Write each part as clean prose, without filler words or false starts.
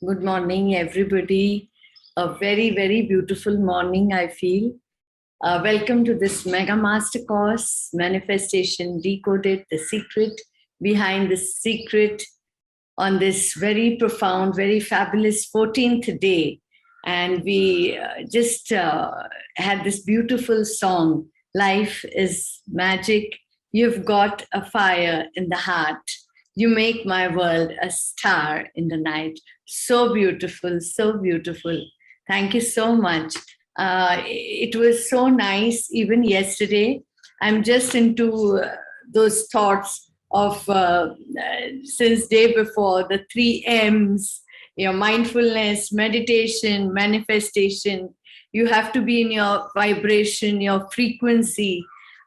Good morning, everybody. A very, very beautiful morning, I feel. Welcome to this Mega Master Course, Manifestation Decoded, the secret behind the secret on this very profound, very fabulous 14th day. And we just had this beautiful song, Life is Magic. You've got a fire in the heart. You make my world a star in the night. So beautiful, so beautiful. Thank you so much. It was so nice, even yesterday. I'm just into those thoughts of since day before, the 3 M's, mindfulness, meditation, manifestation. You have to be in your vibration, your frequency,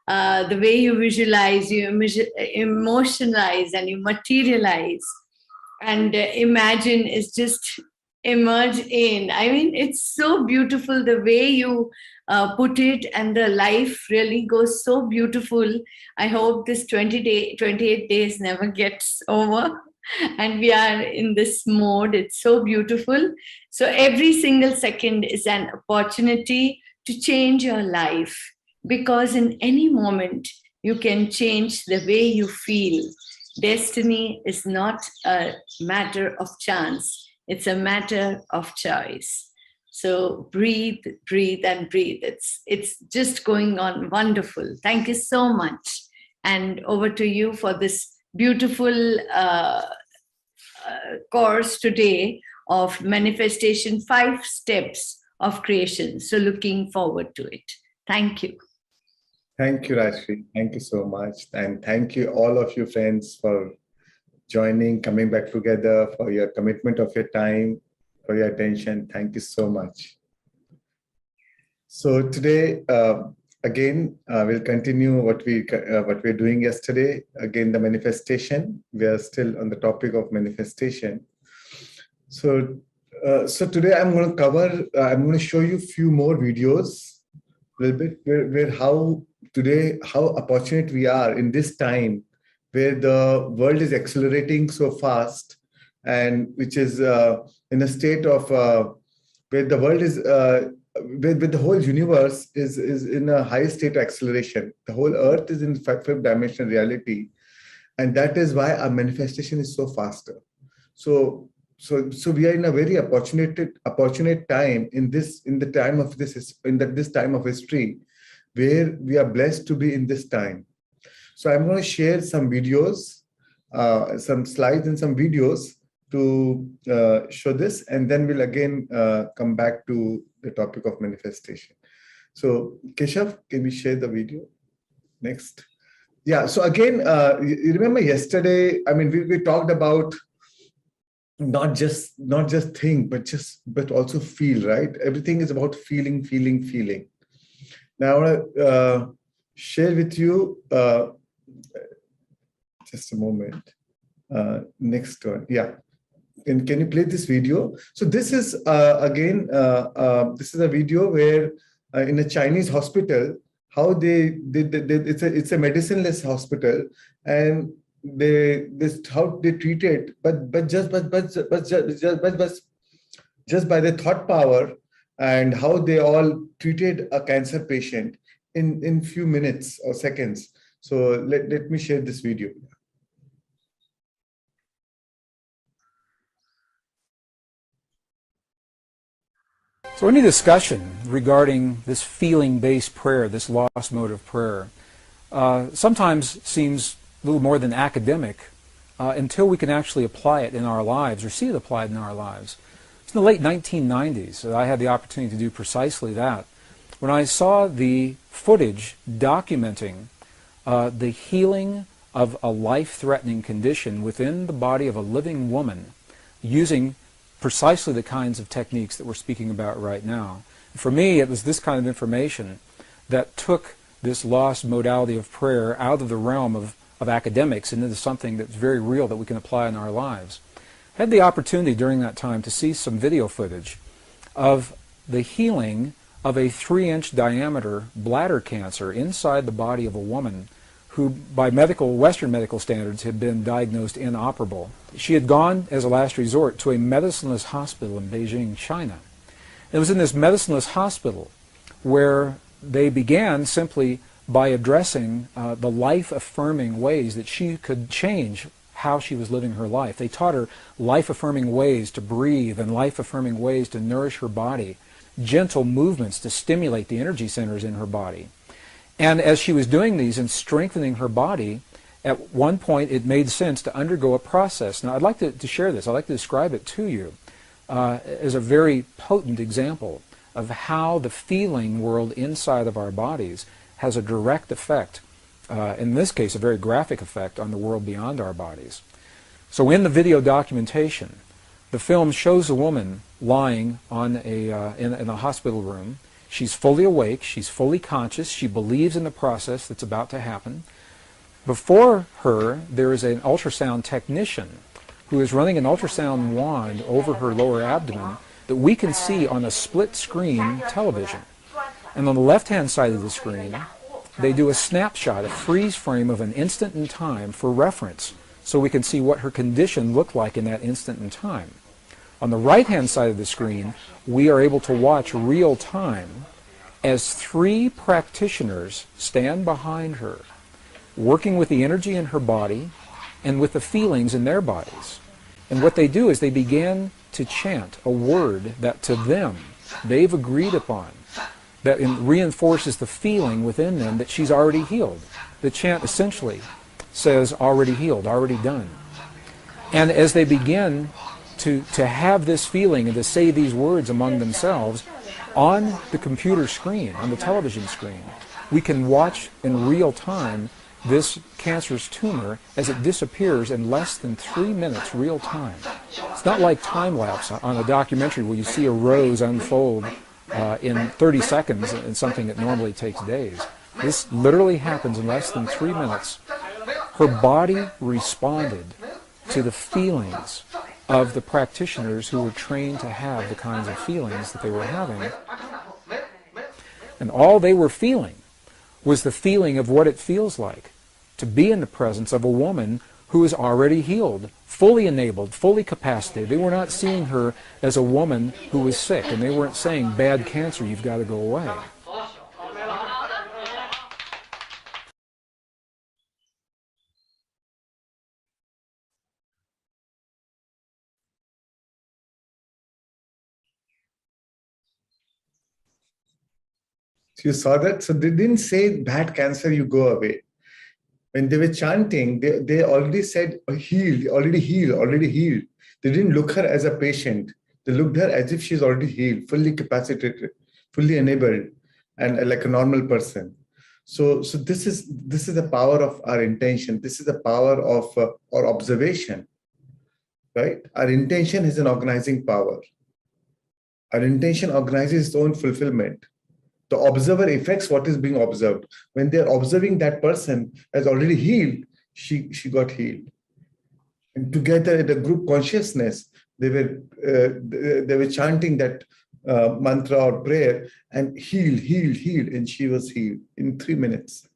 the way you visualize, you emotionalize, and you materialize. And imagine is just emerge in. I mean, it's so beautiful the way you put it, and the life really goes so beautiful. I hope this 28 days never gets over. And we are in this mode. It's so beautiful. So every single second is an opportunity to change your life, because in any moment you can change the way you feel. Destiny is not a matter of chance. It's a matter of choice. So breathe, breathe, and breathe. It's just going on wonderful. Thank you so much. And over to you for this beautiful course today of manifestation, 5 steps of creation. So looking forward to it. Thank you. Thank you, Rajshri. Thank you so much. And thank you all of you friends for joining, coming back together, for your commitment of your time, for your attention. Thank you so much. So today, again, we'll continue what we're doing yesterday. Again, the manifestation. We are still on the topic of manifestation. So today I'm going to show you a few more videos, a little bit where how opportunate we are in this time where the world is accelerating so fast, and which is in a state of where the world is where the whole universe is in a high state of acceleration. The whole earth is in fifth dimensional reality, and that is why our manifestation is so faster. So we are in a very opportunate time in this time of history, where we are blessed to be in this time. So I'm going to share some videos, some slides and some videos to show this, and then we'll again come back to the topic of manifestation. So Keshav, can we share the video? Next. Yeah, so again, you remember yesterday, I mean, we talked about not just think, but also feel, right? Everything is about feeling. Now I want to share with you, just a moment, next one. Yeah, can you play this video? So this is again, this is a video where in a Chinese hospital, how it's a medicine-less hospital, and how they treat it, but just by the thought power, and how they all treated a cancer patient in few minutes or seconds. So let me share this video. So any discussion regarding this feeling-based prayer, this lost mode of prayer, sometimes seems a little more than academic until we can actually apply it in our lives or see it applied in our lives. It's in the late 1990s that I had the opportunity to do precisely that, when I saw the footage documenting the healing of a life-threatening condition within the body of a living woman using precisely the kinds of techniques that we're speaking about right now. For me, it was this kind of information that took this lost modality of prayer out of the realm of academics and into something that's very real that we can apply in our lives. I had the opportunity during that time to see some video footage of the healing of a 3-inch diameter bladder cancer inside the body of a woman who by Western medical standards had been diagnosed inoperable. She had gone as a last resort to a medicineless hospital in Beijing, China. It was in this medicineless hospital where they began simply by addressing the life-affirming ways that she could change how she was living her life. They taught her life-affirming ways to breathe and life-affirming ways to nourish her body, gentle movements to stimulate the energy centers in her body. And as she was doing these and strengthening her body, at one point it made sense to undergo a process. Now I'd like to share this. I'd like to describe it to you as a very potent example of how the feeling world inside of our bodies has a direct effect, in this case a very graphic effect, on the world beyond our bodies. So in the video documentation, the film shows a woman lying on in a hospital room. She's fully awake, she's fully conscious, she believes in the process that's about to happen. Before her, there is an ultrasound technician who is running an ultrasound wand over her lower abdomen that we can see on a split-screen television. And on the left-hand side of the screen, they do a snapshot, a freeze frame of an instant in time for reference, so we can see what her condition looked like in that instant in time. On the right-hand side of the screen, we are able to watch real time as 3 practitioners stand behind her, working with the energy in her body and with the feelings in their bodies. And what they do is they begin to chant a word that to them they've agreed upon, that reinforces the feeling within them that she's already healed. The chant essentially says already healed, already done. And as they begin to have this feeling and to say these words among themselves, on the computer screen, on the television screen, we can watch in real time this cancerous tumor as it disappears in less than 3 minutes real time. It's not like time-lapse on a documentary where you see a rose unfold in 30 seconds in something that normally takes days. This literally happens in less than 3 minutes. Her body responded to the feelings of the practitioners who were trained to have the kinds of feelings that they were having. And all they were feeling was the feeling of what it feels like to be in the presence of a woman who is already healed, fully enabled, fully capacitated. They were not seeing her as a woman who was sick, and they weren't saying, bad cancer, you've got to go away. So you saw that? So they didn't say, bad cancer, you go away. When they were chanting, they already said, healed, already healed, already healed. They didn't look her as a patient. They looked her as if she's already healed, fully capacitated, fully enabled, and like a normal person. So this is the power of our intention. This is the power of our observation, right? Our intention is an organizing power. Our intention organizes its own fulfillment. The observer affects what is being observed. When they're observing that person as already healed, she got healed. And together at a group consciousness, they were chanting that mantra or prayer and healed, healed, healed, and she was healed in 3 minutes.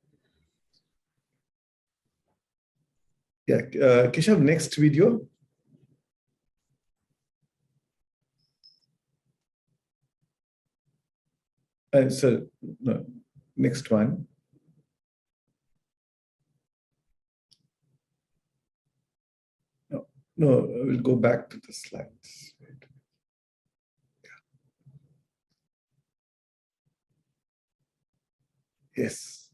Yeah, Keshav, next video. So, no, next one. No, we'll go back to the slides. Yes.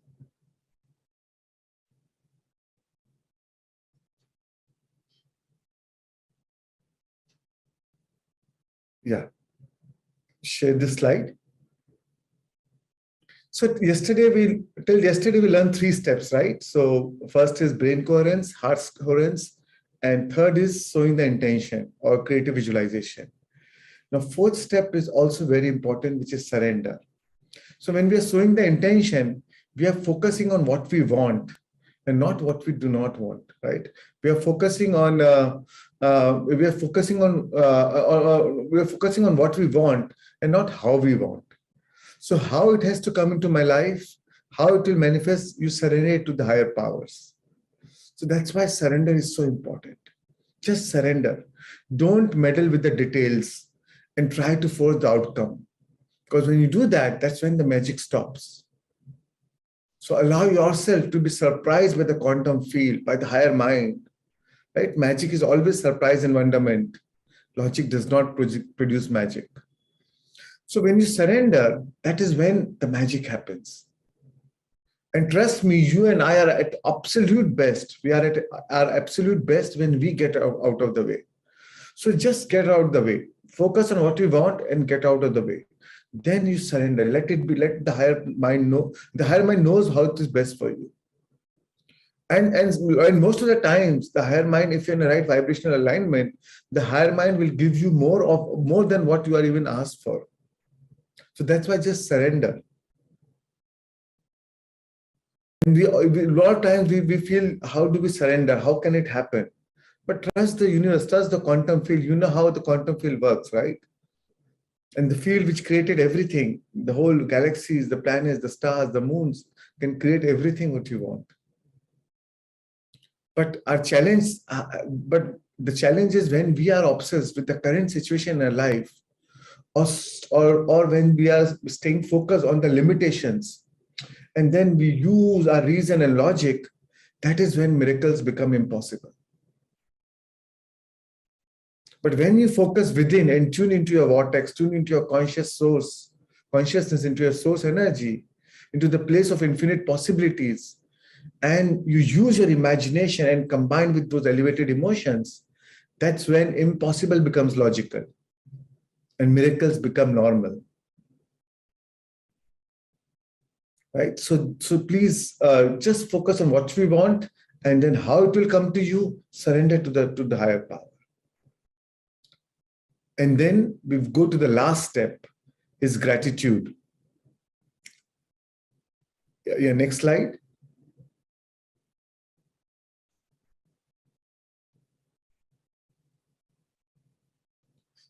Yeah. Share this slide. So till yesterday we learned 3 steps, right? So first is brain coherence, heart coherence, and third is sowing the intention or creative visualization. Now, 4th step is also very important, which is surrender. So when we are sowing the intention, we are focusing on what we want and not what we do not want, right? We are focusing on what we want and not how we want. So how it has to come into my life, how it will manifest, you surrender to the higher powers. So that's why surrender is so important. Just surrender. Don't meddle with the details and try to force the outcome. Because when you do that, that's when the magic stops. So allow yourself to be surprised by the quantum field, by the higher mind. Right? Magic is always surprise and wonderment. Logic does not produce magic. So when you surrender, that is when the magic happens. And trust me, you and I are at absolute best. We are at our absolute best when we get out of the way. So just get out of the way. Focus on what you want and get out of the way. Then you surrender. Let it be. Let the higher mind know. The higher mind knows how it is best for you. And most of the times, the higher mind, if you're in the right vibrational alignment, the higher mind will give you more than what you are even asked for. So that's why just surrender. And a lot of times we feel, how do we surrender? How can it happen? But trust the universe, trust the quantum field. You know how the quantum field works, right? And the field which created everything, the whole galaxies, the planets, the stars, the moons, can create everything what you want. But our challenge, the challenge is when we are obsessed with the current situation in our life, or when we are staying focused on the limitations, and then we use our reason and logic, that is when miracles become impossible. But when you focus within and tune into your vortex, tune into your consciousness, into your source energy, into the place of infinite possibilities, and you use your imagination and combine with those elevated emotions, that's when impossible becomes logical and miracles become normal. Right? So please just focus on what we want, and then how it will come to you. Surrender to the higher power. And then we go to the last step, is gratitude. Yeah, next slide.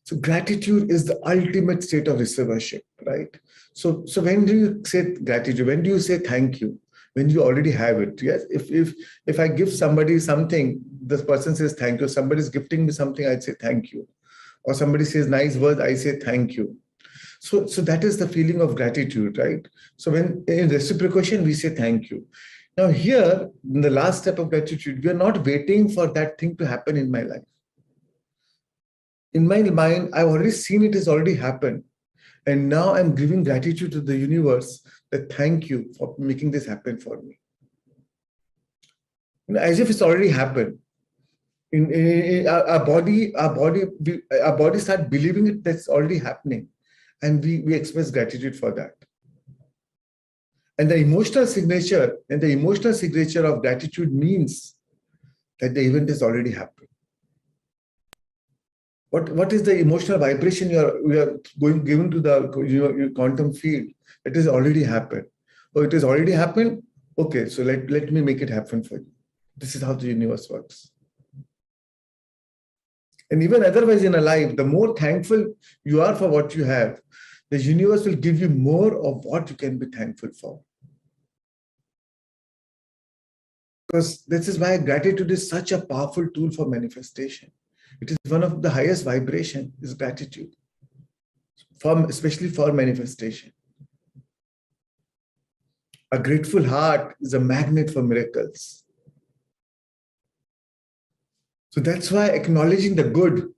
So gratitude is the ultimate state of receivership, right? So when do you say gratitude? When do you say thank you? When you already have it. Yes. If I give somebody something, this person says thank you. Somebody is gifting me something, I'd say thank you. Or somebody says nice words, I say thank you. So that is the feeling of gratitude, right? So when in reciprocation, we say thank you. Now here, in the last step of gratitude, we are not waiting for that thing to happen in my life. In my mind, I've already seen it has already happened. And now I'm giving gratitude to the universe that thank you for making this happen for me. As if it's already happened. In our body start believing it that's already happening, and we express gratitude for that. And the emotional signature of gratitude means that the event has already happened. What is the emotional vibration we are given to the your quantum field? It has already happened. Oh, it has already happened. Okay, so let me make it happen for you. This is how the universe works. And even otherwise in a life, the more thankful you are for what you have, the universe will give you more of what you can be thankful for. Because this is why gratitude is such a powerful tool for manifestation. It is one of the highest vibration is gratitude, especially for manifestation. A grateful heart is a magnet for miracles. So that's why acknowledging the good,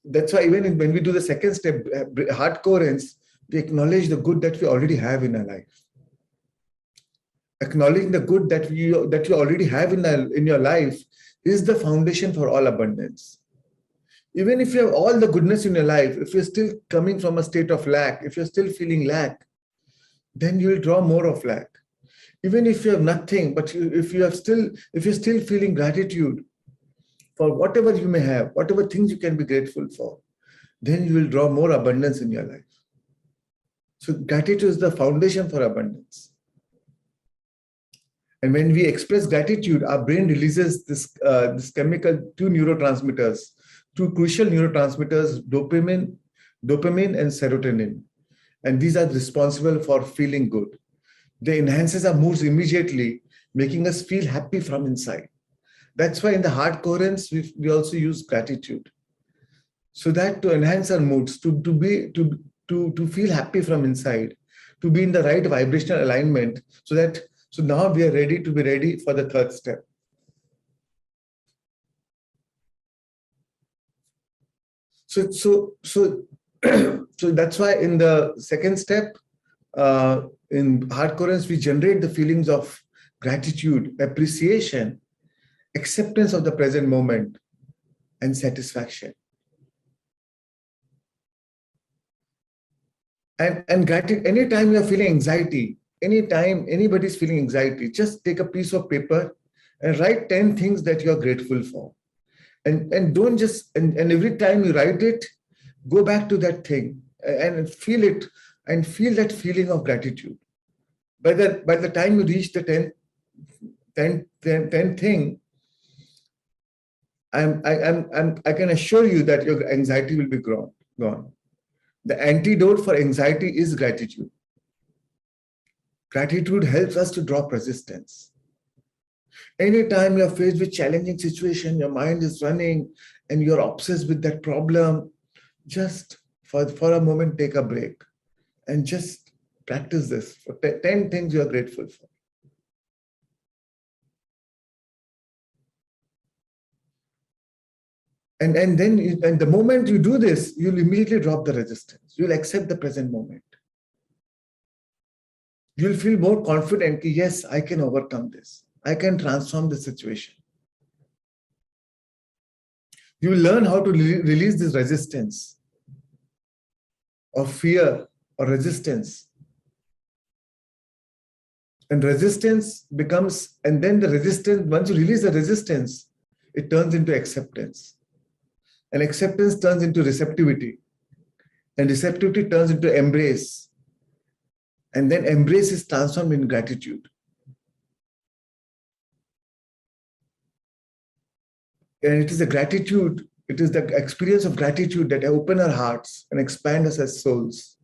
that's why even when we do the second step, heart coherence, we acknowledge the good that we already have in our life. Acknowledging the good that you already have in your life is the foundation for all abundance. Even if you have all the goodness in your life, if you're still coming from a state of lack, if you're still feeling lack, then you will draw more of lack. Even if you have nothing, but if you're still feeling gratitude for whatever you may have, whatever things you can be grateful for, then you will draw more abundance in your life. So gratitude is the foundation for abundance. And when we express gratitude, our brain releases this chemical, two crucial neurotransmitters, dopamine and serotonin. And these are responsible for feeling good. They enhances our moods immediately, making us feel happy from inside. That's why in the heart coherence, we also use gratitude. So that to enhance our moods, to feel happy from inside, to be in the right vibrational alignment, so now we are ready to be ready for the third step. So that's why in the second step, in heart coherence, we generate the feelings of gratitude, appreciation, acceptance of the present moment, and satisfaction. And gratitude, anytime you're feeling anxiety, anytime anybody's feeling anxiety, just take a piece of paper and write 10 things that you're grateful for. And don't just, and every time you write it, go back to that thing and feel it, and feel that feeling of gratitude. By the time you reach the 10th thing, I can assure you that your anxiety will be gone. The antidote for anxiety is gratitude. Gratitude helps us to drop resistance. Anytime you're faced with challenging situation, your mind is running and you're obsessed with that problem, just for a moment, take a break and just practice this for 10 things you are grateful for. And the moment you do this, you'll immediately drop the resistance. You'll accept the present moment. You'll feel more confident, yes, I can overcome this. I can transform the situation. You will learn how to release this resistance of fear or resistance. And resistance becomes, and then the resistance, once you release the resistance, it turns into acceptance. And acceptance turns into receptivity. And receptivity turns into embrace. And then embrace is transformed in gratitude. And it is the gratitude, it is the experience of gratitude that open our hearts and expand us as souls.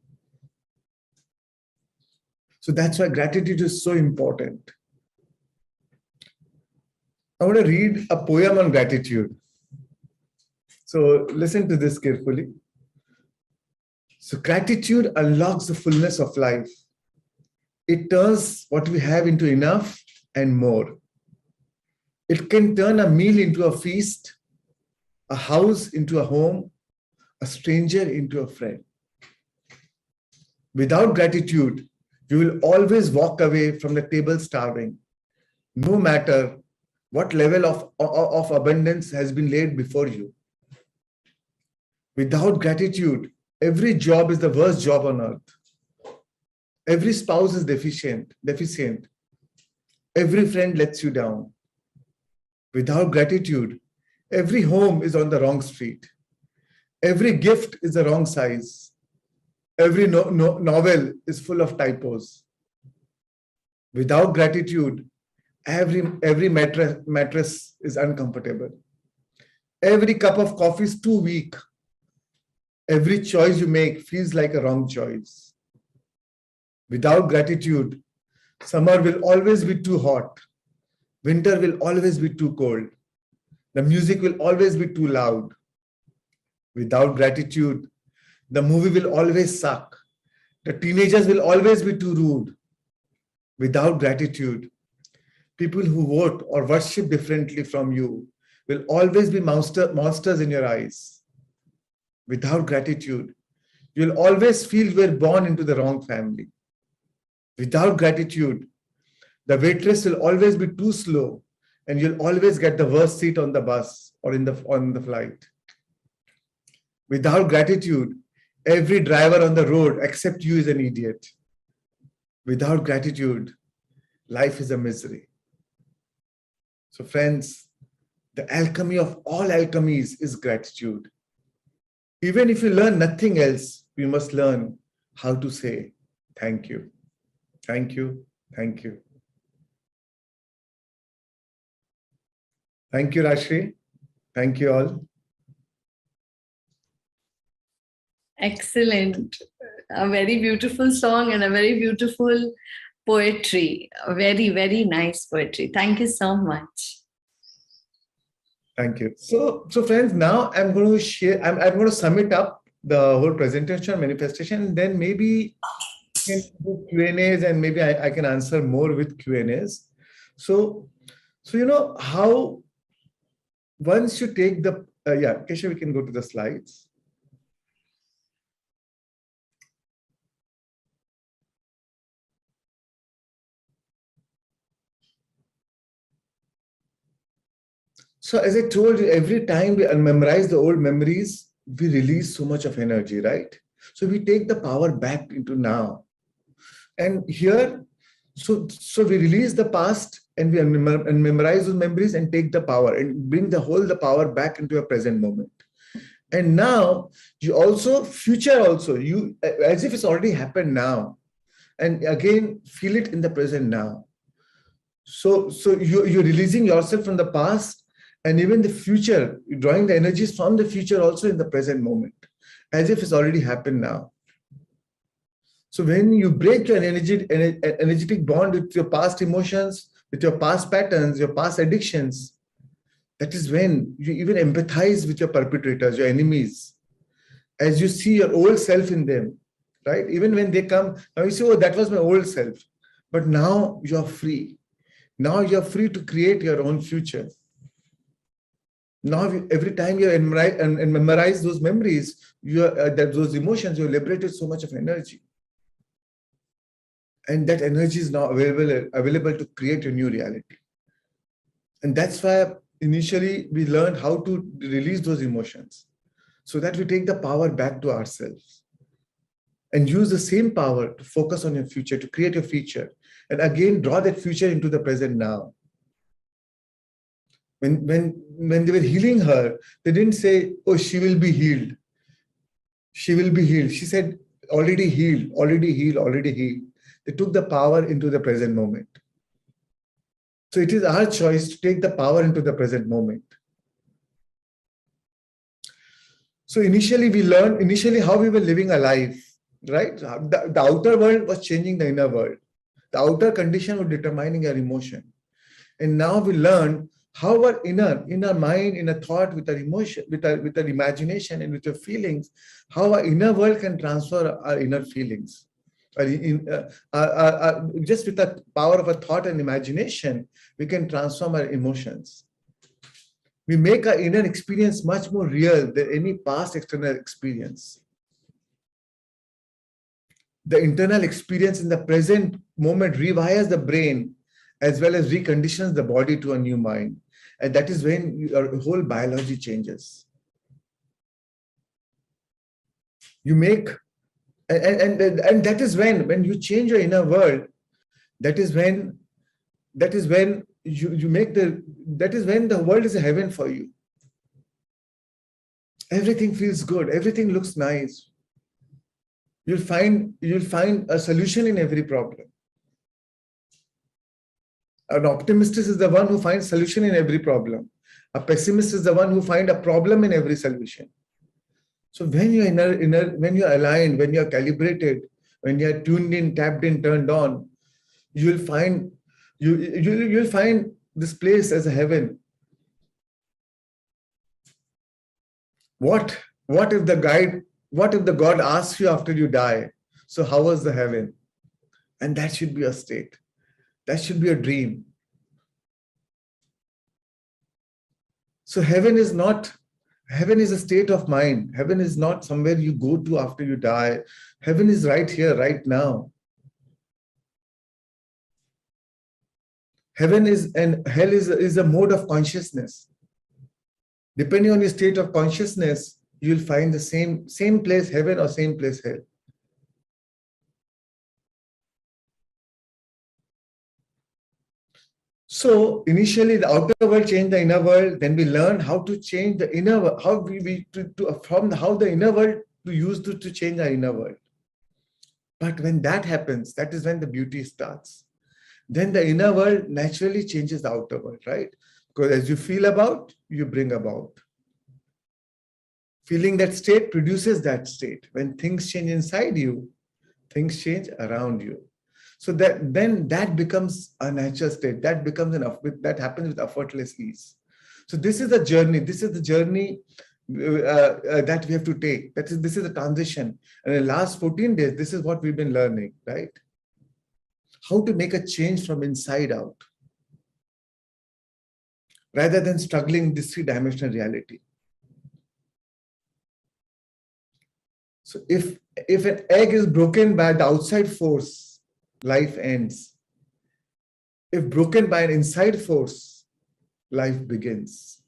So that's why gratitude is so important. I want to read a poem on gratitude. So listen to this carefully. So gratitude unlocks the fullness of life. It turns what we have into enough and more. It can turn a meal into a feast, a house into a home, a stranger into a friend. Without gratitude, you will always walk away from the table starving, no matter what level of abundance has been laid before you. Without gratitude, every job is the worst job on earth. Every spouse is deficient. Every friend lets you down. Without gratitude, every home is on the wrong street. Every gift is the wrong size. Every novel is full of typos. Without gratitude, every mattress is uncomfortable. Every cup of coffee is too weak. Every choice you make feels like a wrong choice. Without gratitude, summer will always be too hot. Winter will always be too cold. The music will always be too loud. Without gratitude, the movie will always suck. The teenagers will always be too rude. Without gratitude, people who vote or worship differently from you will always be monsters in your eyes. Without gratitude, you'll always feel you were born into the wrong family. Without gratitude, the waitress will always be too slow and you'll always get the worst seat on the bus or on the flight. Without gratitude, every driver on the road except you is an idiot. Without gratitude, life is a misery. So friends, the alchemy of all alchemies is gratitude. Even if you learn nothing else, we must learn how to say thank you. Thank you. Thank you. Thank you, Rashri. Thank you all. Excellent. A very beautiful song and a very beautiful poetry. Very, very nice poetry. Thank you so much. Thank you. So friends, now I'm going to share, I'm going to sum it up, the whole presentation, manifestation, and then maybe can do Q&As, and maybe I can answer more with Q&As. So you know how once you take the, Keshav, we can go to the slides. So as I told you, every time we memorize the old memories, we release so much of energy, right? So we take the power back into now. And here, so we release the past and we memorize those memories and take the power and bring the power back into a present moment. And now you also, future also, you, as if it's already happened now. And again, feel it in the present now. So you're releasing yourself from the past and even the future, you're drawing the energies from the future also in the present moment, as if it's already happened now. So when you break your energetic bond with your past emotions, with your past patterns, your past addictions, that is when you even empathize with your perpetrators, your enemies, as you see your old self in them, right? Even when they come, now you say, oh, that was my old self. But now you're free. Now you're free to create your own future. Now, every time you memorize those memories, those emotions, you're liberated so much of energy. And that energy is now available to create a new reality. And that's why initially we learned how to release those emotions so that we take the power back to ourselves and use the same power to focus on your future, to create your future. And again, draw that future into the present now. When they were healing her, they didn't say, oh, she will be healed. She will be healed. She said, already healed, already healed, already healed. They took the power into the present moment. So it is our choice to take the power into the present moment. So initially we learned how we were living a life, right? The outer world was changing the inner world. The outer condition was determining our emotion. And now we learn how our inner mind, inner thought, with our emotion, with our imagination and with our feelings, how our inner world can transfer our inner feelings. Just with the power of a thought and imagination, we can transform our emotions. We make our inner experience much more real than any past external experience. The internal experience in the present moment rewires the brain as well as reconditions the body to a new mind. And that is when your whole biology changes. You make, and that is when you change your inner world, that is when you make that is when the world is a heaven for you. Everything feels good, everything looks nice. You'll find a solution in every problem. An optimist is the one who finds solution in every problem. A pessimist is the one who finds a problem in every solution. So when you're when you're aligned, when you're calibrated, when you're tuned in, tapped in, turned on, you'll find this place as a heaven. What if the God asks you after you die, so how was the heaven? And that should be a state. That should be a dream. So heaven is a state of mind. Heaven is not somewhere you go to after you die. Heaven is right here, right now. Heaven is, and hell is a mode of consciousness. Depending on your state of consciousness, you'll find the same place heaven or same place hell. So initially the outer world changed the inner world, then we learn how to change the inner world, how the inner world to use to change our inner world. But when that happens, that is when the beauty starts. Then the inner world naturally changes the outer world, right? Because as you feel about, you bring about. Feeling that state produces that state. When things change inside you, things change around you. So that becomes a natural state. That happens with effortless ease. So this is the journey. This is the journey that we have to take. This is the transition. And in the last 14 days, this is what we've been learning, right? How to make a change from inside out, rather than struggling in this three-dimensional reality. So if an egg is broken by the outside force, life ends. If broken by an inside force, life begins.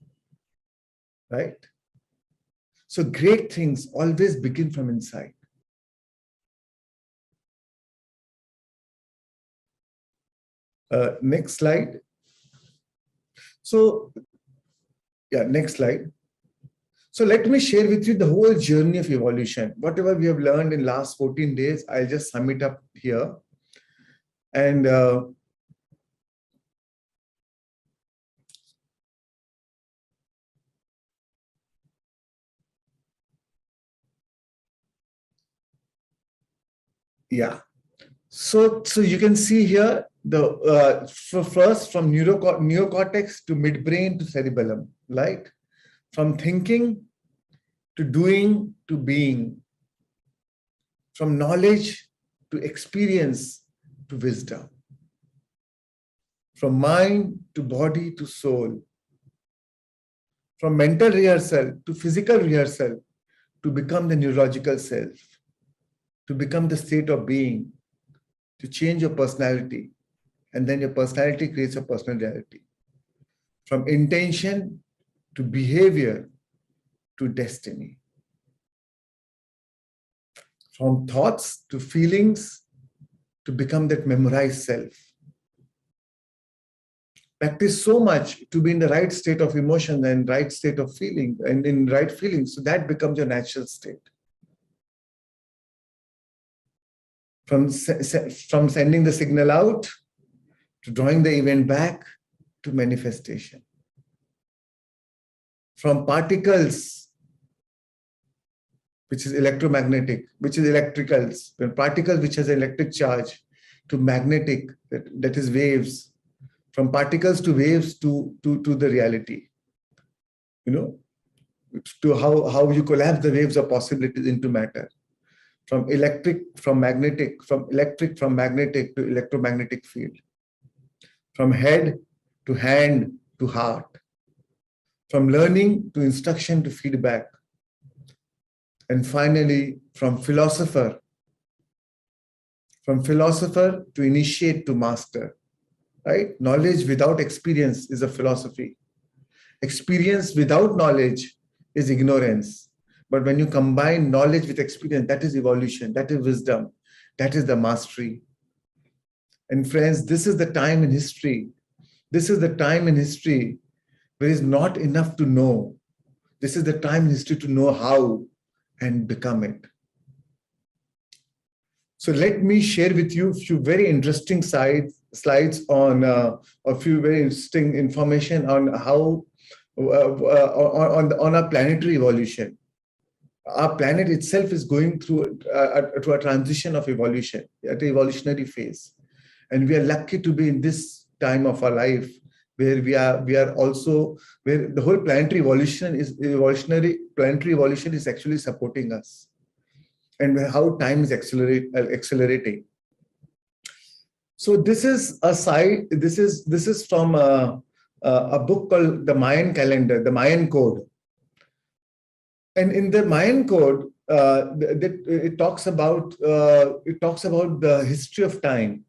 Right? So great things always begin from inside. Next slide. So, next slide. So let me share with you the whole journey of evolution. Whatever we have learned in last 14 days, I'll just sum it up here. And so you can see here the first from neocortex to midbrain to cerebellum, right? From thinking to doing to being, from knowledge to experience to wisdom, from mind to body to soul, from mental rehearsal to physical rehearsal, to become the neurological self, to become the state of being, to change your personality, and then your personality creates a personal reality. From intention to behavior to destiny. From thoughts to feelings to become that memorized self. Practice so much to be in the right state of emotion and right state of feeling and in right feelings, so that becomes your natural state. From sending the signal out to drawing the event back to manifestation. From particles, which is electromagnetic, which is electricals, when particles which has electric charge, to magnetic, that is waves. From particles to waves to the reality. To how you collapse the waves of possibilities into matter. From magnetic to electromagnetic field. From head to hand to heart. From learning to instruction to feedback. And finally, from philosopher to initiate to master. Right? Knowledge without experience is a philosophy. Experience without knowledge is ignorance. But when you combine knowledge with experience, that is evolution, that is wisdom, that is the mastery. And friends, this is the time in history. This is the time in history where it's not enough to know. This is the time in history to know how and become it. So let me share with you a few very interesting slides on a few very interesting information on how on our planetary evolution. Our planet itself is going through a transition of evolution, at the evolutionary phase, and we are lucky to be in this time of our life where we are also where the whole planetary evolution is actually supporting us, and how time is accelerating. So this is a site. This is from a book called the Mayan Calendar, the Mayan Code. And in the Mayan Code, it talks about the history of time.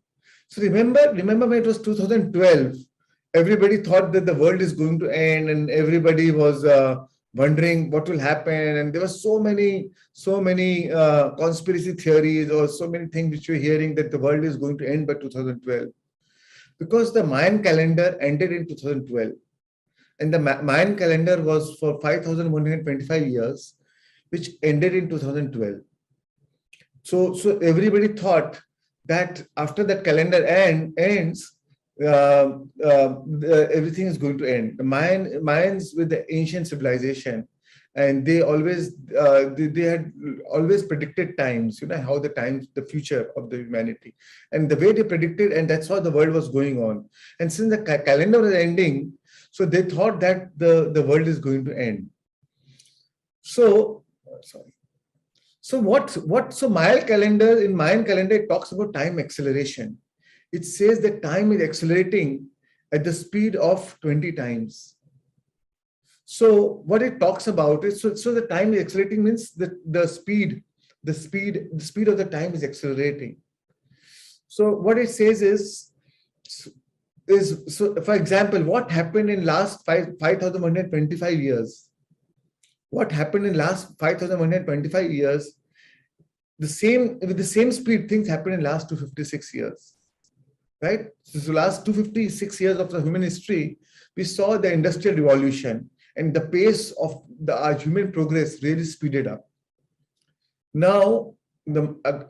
So remember when it was 2012, everybody thought that the world is going to end, and everybody was wondering what will happen, and there were so many conspiracy theories or so many things which we're hearing that the world is going to end by 2012, because the Mayan calendar ended in 2012, and the Mayan calendar was for 5,125 years, which ended in 2012. So everybody thought that after that calendar ends, everything is going to end. The Mayans with the ancient civilization, and they always they had always predicted times, how the future of the humanity, and the way they predicted, and that's how the world was going on. And since the calendar was ending, so they thought that the world is going to end. So Mayan calendar, in Mayan calendar, it talks about time acceleration. It says that time is accelerating at the speed of 20 times. So what it talks about is, so the time is accelerating means that the speed of the time is accelerating. So what it says is, so for example, what happened in last 5,125 years? What happened in last 5,125 years? With the same speed, things happened in last 256 years, right? So last 256 years of the human history, we saw the Industrial Revolution, and the pace of our human progress really speeded up. Now,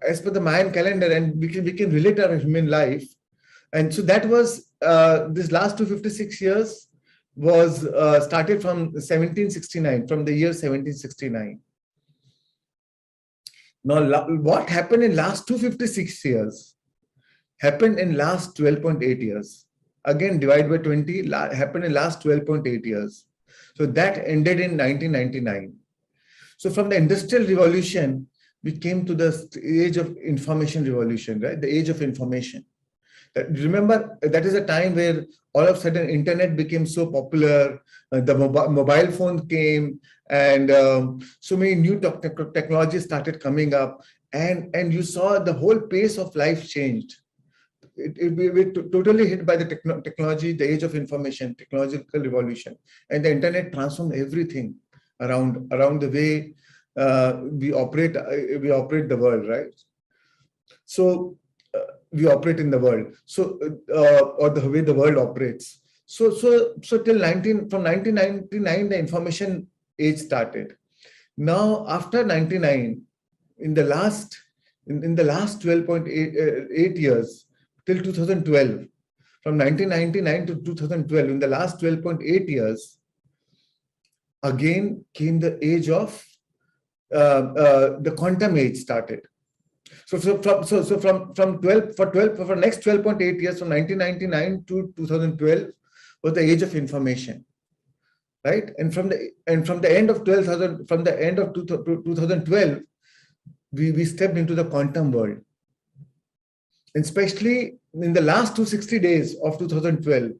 as per the Mayan calendar, and we can relate our human life, and so that was this last 256 years was started from 1769, from the year 1769. Now, what happened in last 256 years happened in last 12.8 years. Again, divide by 20, happened in last 12.8 years. So that ended in 1999. So from the Industrial Revolution, we came to the age of information revolution, right? The age of information. Remember, that is a time where all of a sudden internet became so popular, the mobile phone came, and so many new technologies started coming up, and you saw the whole pace of life changed. We totally hit by the technology, the age of information, technological revolution, and the internet transformed everything around the way we operate the world, right? So we operate in the world, so or the way the world operates. So till from 1999, the information age started. Now after 99, in the last 12.8 years, till 2012, from 1999 to 2012, in the last 12.8 years, again came the age of the quantum age started. So for next 12.8 years, from 1999 to 2012, was the age of information, right? And from the end of 2012, we stepped into the quantum world. And especially in the last 260 days of 2012,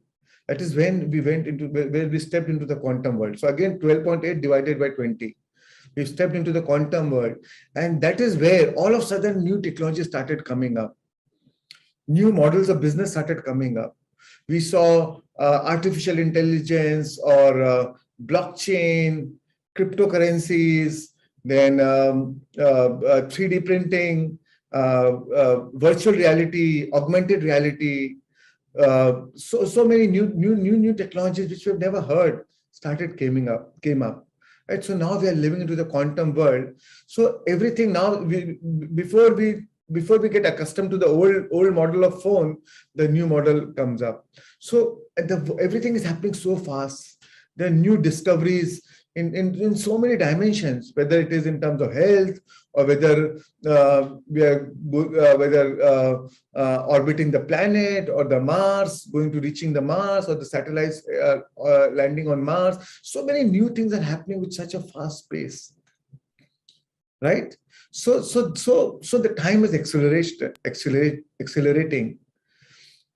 that is when we stepped into the quantum world. So again, 12.8 divided by 20. We've stepped into the quantum world. And that is where all of a sudden new technology started coming up. New models of business started coming up. We saw artificial intelligence or blockchain, cryptocurrencies, then 3D printing, virtual reality, augmented reality, so many new technologies which we've never heard came up. Right? So now we are living into the quantum world. So everything now, before we get accustomed to the old model of phone, the new model comes up. So everything is happening so fast. There are new discoveries in so many dimensions, whether it is in terms of health, or whether we are orbiting the planet or the Mars, reaching the Mars, or the satellites landing on Mars. So many new things are happening with such a fast pace, right? So the time is accelerating.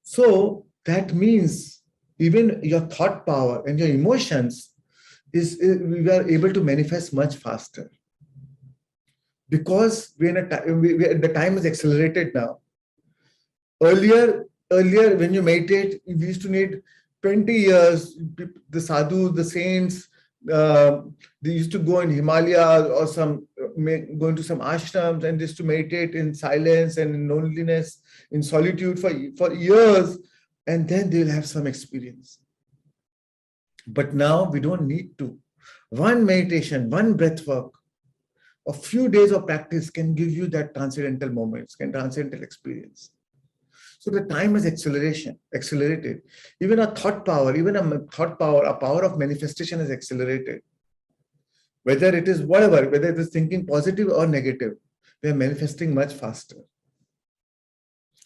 So that means even your thought power and your emotions we are able to manifest much faster, because the time is accelerated now. Earlier, when you meditate, we used to need 20 years. The sadhus, the saints, they used to go in Himalaya or go into some ashrams, and just to meditate in silence and in loneliness, in solitude for years, and then they will have some experience. But now we don't need to. One meditation, one breath work, a few days of practice can give you that transcendental moments, transcendental experience. So the time is accelerated. Even our thought power, our power of manifestation is accelerated. Whether it is whatever, whether it is thinking positive or negative, we are manifesting much faster.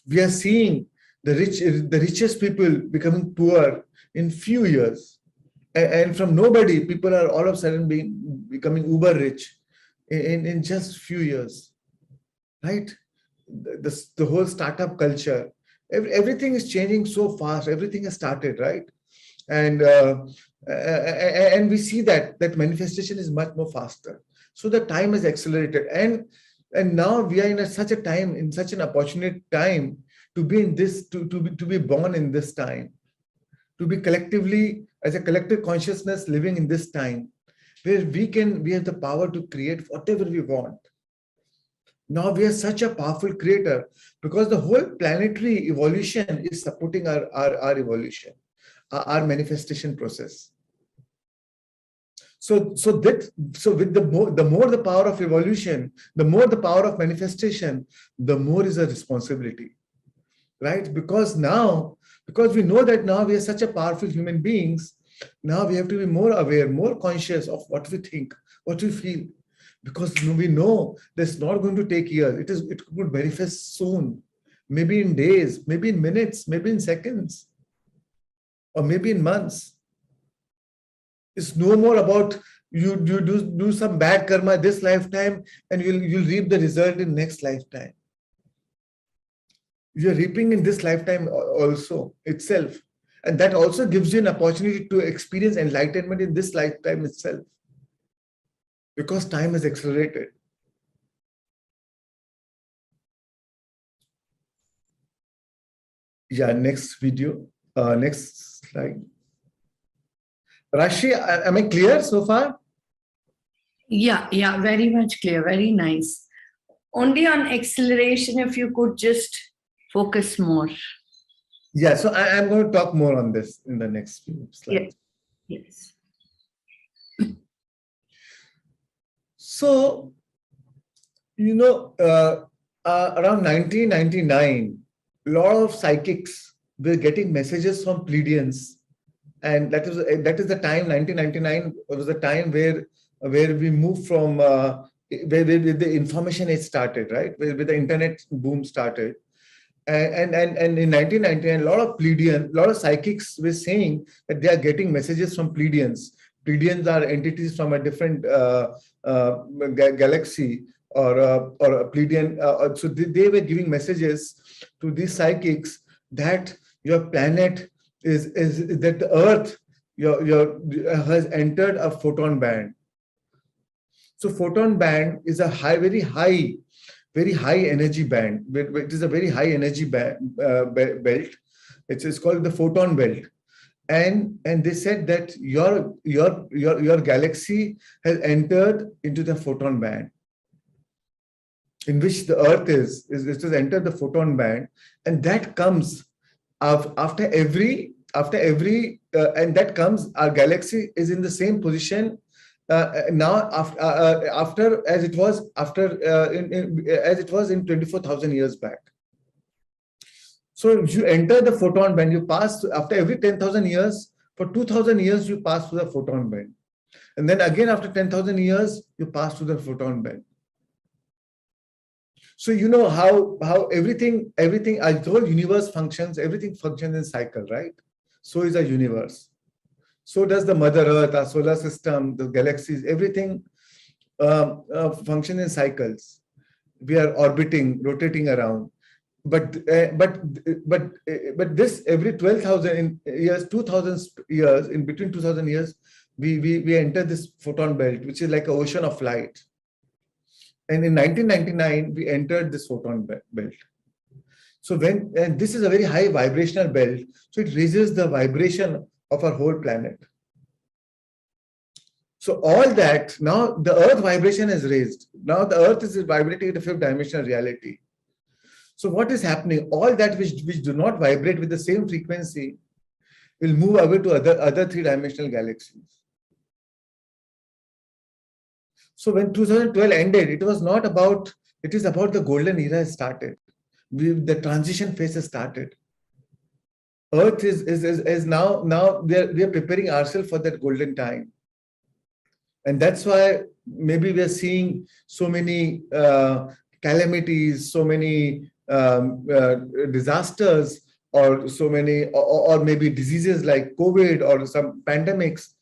We are seeing the richest people becoming poor in few years. And from nobody, people are all of a sudden becoming uber rich in just few years, right? The whole startup culture, everything is changing so fast. Everything has started, right? And we see that manifestation is much more faster. So the time is accelerated, and now we are in such an opportunate time to be in this, to be born in this time, to be collectively, as a collective consciousness, living in this time, where we have the power to create whatever we want. Now we are such a powerful creator because the whole planetary evolution is supporting our evolution, our manifestation process. So with the more the power of evolution, the more the power of manifestation, the more is a responsibility, right? Because we know that now we are such a powerful human beings. Now we have to be more aware, more conscious of what we think, what we feel, because we know that's not going to take years. It could manifest soon, maybe in days, maybe in minutes, maybe in seconds, or maybe in months. It's no more about you do some bad karma this lifetime and you'll reap the result in next lifetime. You're reaping in this lifetime also itself. And that also gives you an opportunity to experience enlightenment in this lifetime itself, because time is accelerated. Yeah, next video, next slide. Rashi, am I clear so far? Yeah, very much clear, very nice. Only on acceleration, if you could just focus more. Yeah, so I'm going to talk more on this in the next few slides. Yes. So, around 1999, a lot of psychics were getting messages from plebeians, and that is the time. 1999 was the time where we moved from where the information age started, right? Where the internet boom started. And in 1999, a lot of psychics were saying that they are getting messages from plebeians. Plebeians are entities from a different galaxy or a plebeian. So they were giving messages to these psychics that your planet is that the Earth has entered a photon band. So photon band is a very high energy band. It is a very high energy belt. It's called the photon belt, and they said that your galaxy has entered into the photon band, in which the Earth is. It has entered the photon band, and that comes after every and that comes. Our galaxy is in the same position. Now, after as it was in 24,000 years back. So you enter the photon band. You pass after every 10,000 years. For 2,000 years, you pass through the photon band, and then again after 10,000 years, you pass through the photon band. So you know how everything as the whole universe functions. Everything functions in cycle, right? So is a universe. So does the Mother Earth, our solar system, the galaxies, everything function in cycles. We are orbiting, rotating around. But this every 12,000 years, 2,000 years, in between 2,000 years, we enter this photon belt, which is like an ocean of light. And in 1999, we entered this photon belt. So and this is a very high vibrational belt, so it raises the vibration of our whole planet. So all that, now the Earth vibration is raised. Now the Earth is vibrating in the fifth dimensional reality. So what is happening? All that which do not vibrate with the same frequency will move away to other three-dimensional galaxies. So when 2012 ended, it is about the golden era has started. The transition phase has started. Earth is now we are preparing ourselves for that golden time. And that's why maybe we are seeing so many calamities, so many disasters, or so many, or maybe diseases like COVID or some pandemics,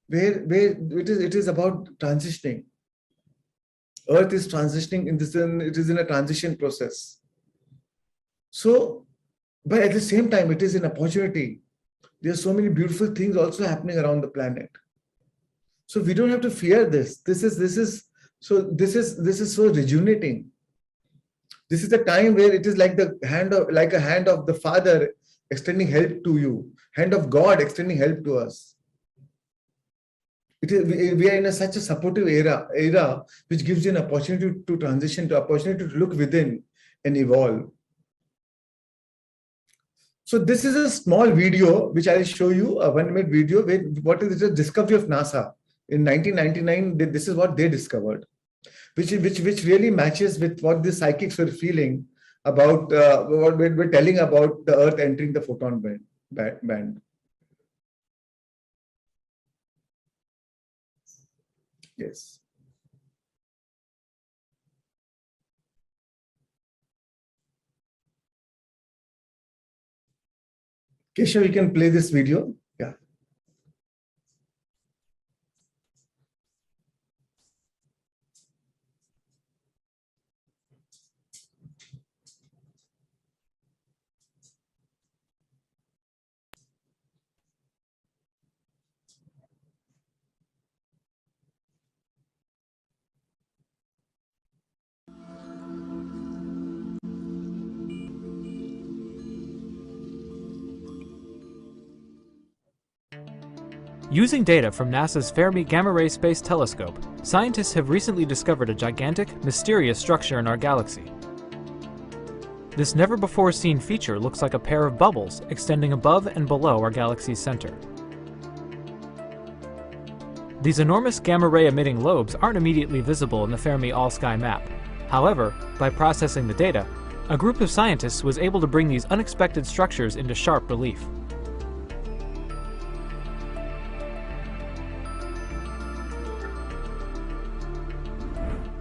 where it is about transitioning. Earth is transitioning it is in a transition process. So, but at the same time, it is an opportunity. There are so many beautiful things also happening around the planet. So we don't have to fear this. This is so rejuvenating. This is the time where it is like a hand of the Father extending help to you, hand of God extending help to us. We are in such a supportive era which gives you an opportunity to transition, to opportunity to look within and evolve. So this is a small video which I'll show you, a 1-minute video where what is the discovery of NASA. In 1999, this is what they discovered, which really matches with what the psychics were feeling about what we're telling about the Earth entering the photon band. Yes. Keshav, you can play this video. Yeah. Using data from NASA's Fermi Gamma Ray Space Telescope, scientists have recently discovered a gigantic, mysterious structure in our galaxy. This never-before-seen feature looks like a pair of bubbles extending above and below our galaxy's center. These enormous gamma-ray emitting lobes aren't immediately visible in the Fermi all-sky map. However, by processing the data, a group of scientists was able to bring these unexpected structures into sharp relief.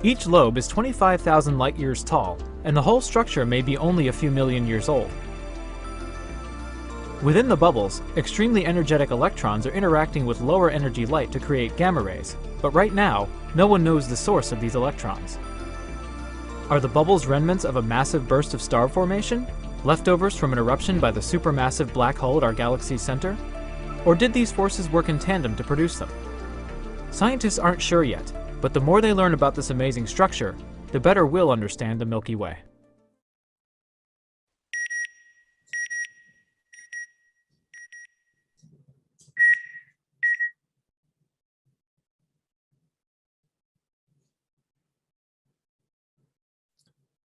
Each lobe is 25,000 light-years tall, and the whole structure may be only a few million years old. Within the bubbles, extremely energetic electrons are interacting with lower energy light to create gamma rays, but right now, no one knows the source of these electrons. Are the bubbles remnants of a massive burst of star formation? Leftovers from an eruption by the supermassive black hole at our galaxy's center? Or did these forces work in tandem to produce them? Scientists aren't sure yet, but the more they learn about this amazing structure, the better we'll understand the Milky Way.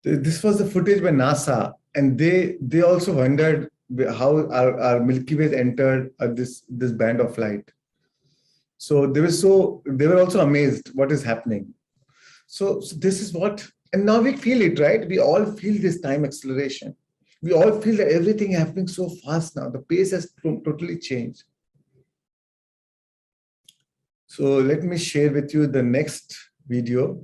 This was the footage by NASA, and they also wondered how our Milky Way entered this band of light. So they were also amazed what is happening. So this is what, and now we feel it, right? We all feel this time acceleration. We all feel that everything happening so fast now. The pace has totally changed. So let me share with you the next video.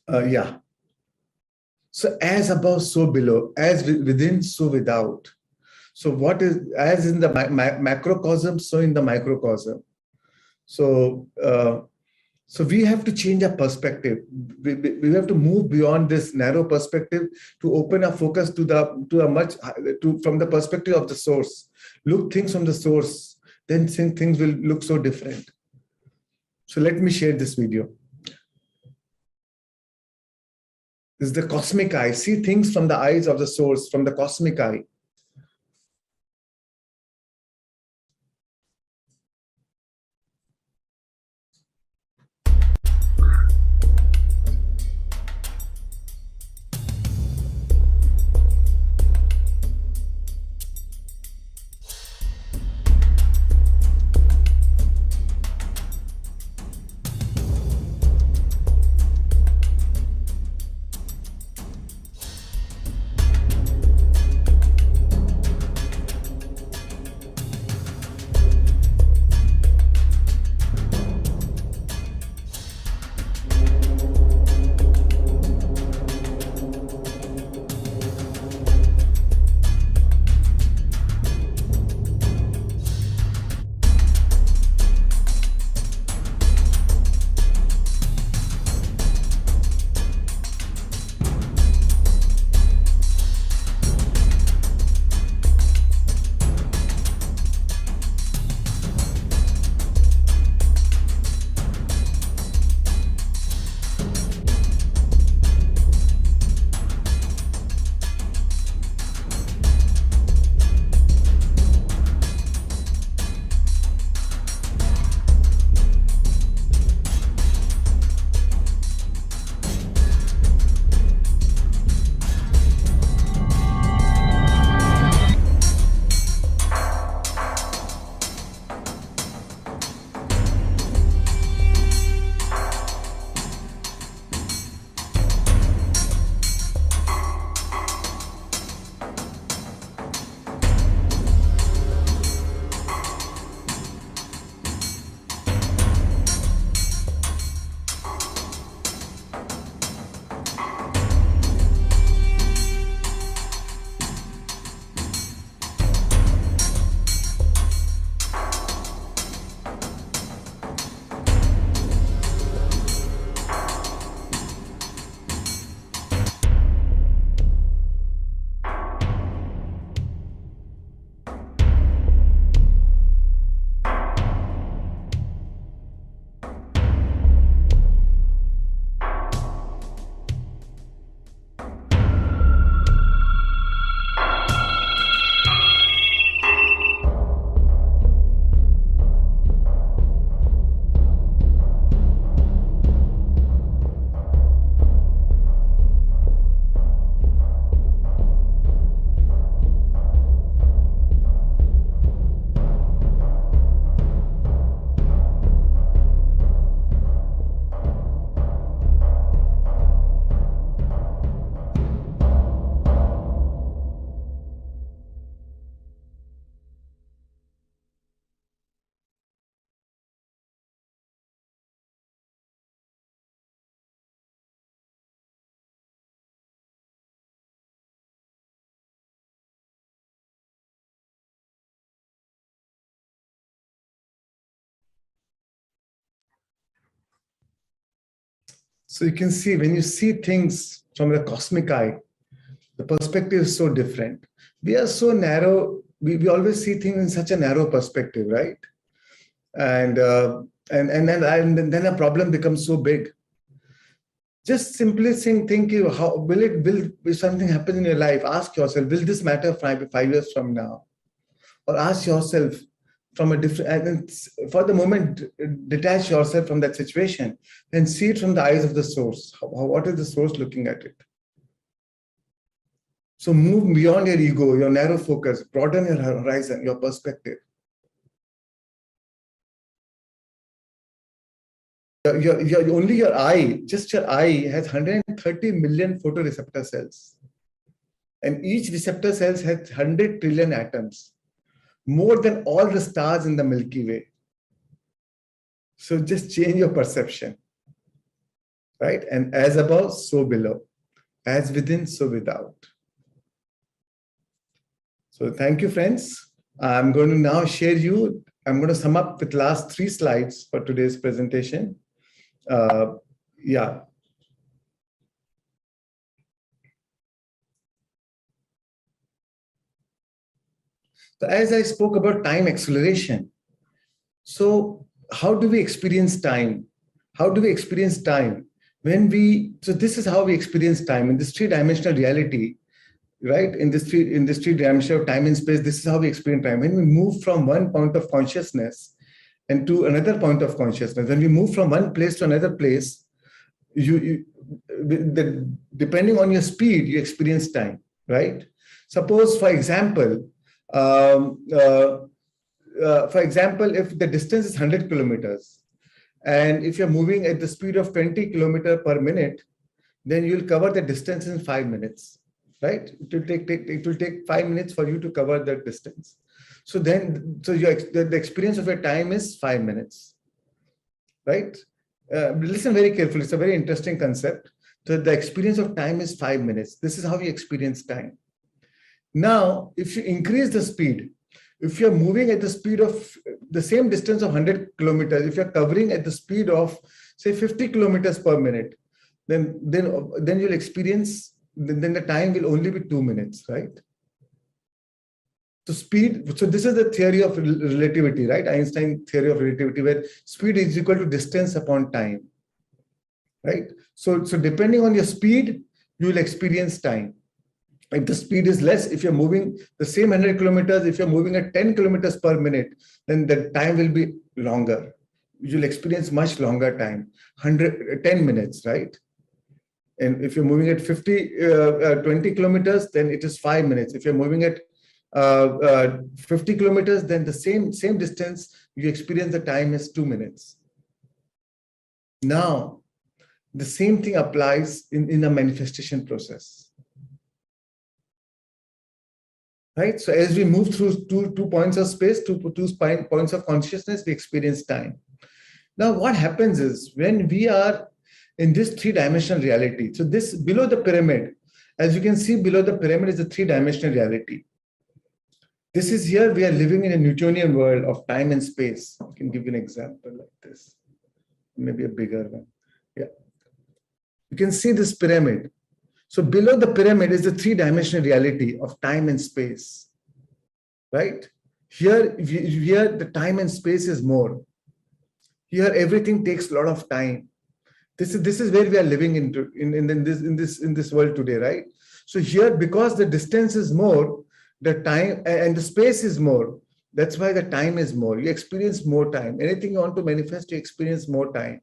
Yeah. So as above, so below, as within, so without. So what is, as in the macrocosm, so in the microcosm. So so we have to change our perspective. We have to move beyond this narrow perspective to open our focus from the perspective of the source. Look things from the source, then things will look so different. So let me share this video. This is the cosmic eye. See things from the eyes of the source, from the cosmic eye. So you can see when you see things from the cosmic eye, the perspective is so different. We are so narrow. We always see things in such a narrow perspective, right? And then a problem becomes so big. Just simply think, how will something happen in your life? Ask yourself, will this matter 5 years from now? Or ask yourself from a different, and for the moment, detach yourself from that situation and see it from the eyes of the source. What is the source looking at it? So move beyond your ego, your narrow focus, broaden your horizon, your perspective. Only your eye, just your eye, has 130 million photoreceptor cells. And each receptor cells has 100 trillion atoms, more than all the stars in the Milky Way. So just change your perception, right? And as above, so below. As within, so without. So thank you, friends. I'm going to now I'm going to sum up with last 3 slides for today's presentation. Yeah. So as I spoke about time acceleration, so how do we experience time? How do we experience time? So this is how we experience time in this 3-dimensional reality, right? In this 3-dimension of time and space, this is how we experience time. When we move from one point of consciousness and to another point of consciousness, when we move from one place to another place, depending on your speed, you experience time, right? Suppose, for example, if the distance is 100 kilometers, and if you're moving at the speed of 20 kilometers per minute, then you'll cover the distance in 5 minutes, right? It will take 5 minutes for you to cover that distance. So the experience of your time is 5 minutes, right? Listen very carefully. It's a very interesting concept. So the experience of time is 5 minutes. This is how we experience time. Now, if you increase the speed, if you're moving at the speed of the same distance of 100 kilometers, if you're covering at the speed of, say, 50 kilometers per minute, then you'll experience, then the time will only be 2 minutes, right? So this is the theory of relativity, right? Einstein theory of relativity, where speed is equal to distance upon time, right? So depending on your speed, you will experience time. If the speed is less, if you're moving the same 100 kilometers, if you're moving at 10 kilometers per minute, then the time will be longer. You'll experience much longer time, 10 minutes, right? And if you're moving at 20 kilometers, then it is 5 minutes. If you're moving at 50 kilometers, then the same distance, you experience the time as 2 minutes. Now, the same thing applies in the manifestation process. Right? So as we move through two points of space, two points of consciousness, we experience time. Now, what happens is when we are in this 3-dimensional reality, so this below the pyramid, as you can see below the pyramid is a 3-dimensional reality. This is here, we are living in a Newtonian world of time and space. I can give you an example like this, maybe a bigger one. Yeah. You can see this pyramid. So below the pyramid is the 3-dimensional reality of time and space, right? Here the time and space is more. Here everything takes a lot of time. This is where we are living in this world today, right? So here, because the distance is more, the time and the space is more. That's why the time is more. You experience more time. Anything you want to manifest, you experience more time.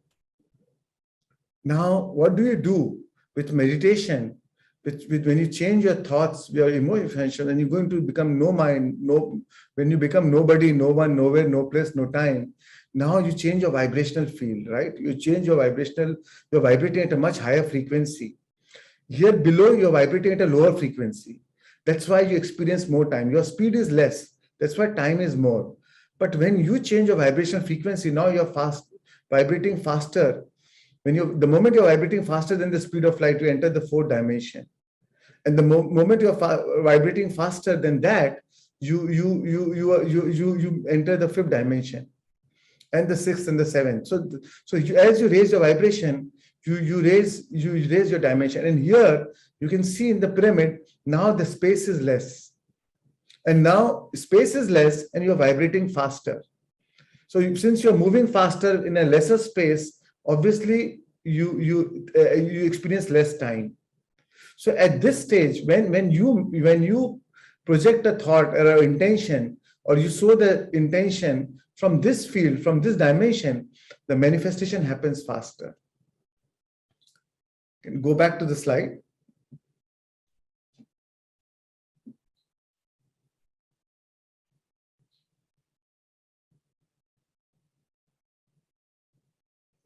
Now, what do you do with meditation? When you change your thoughts, your emotions, and you're going to become no mind, when you become nobody, no one, nowhere, no place, no time, now you change your vibrational field, right? You change your you're vibrating at a much higher frequency. Here below, you're vibrating at a lower frequency. That's why you experience more time. Your speed is less. That's why time is more. But when you change your vibrational frequency, now you're vibrating faster. The moment you're vibrating faster than the speed of light, you enter the 4th dimension. And the moment you're vibrating faster than that, you enter the 5th dimension, and the 6th and the 7th. So as you raise your vibration, you raise your dimension. And here you can see in the pyramid, now the space is less. And now space is less and you're vibrating faster. So since you're moving faster in a lesser space, obviously you experience less time. So at this stage, when you project a thought or an intention, or you sow the intention from this field, from this dimension, the manifestation happens faster. Can go back to the slide.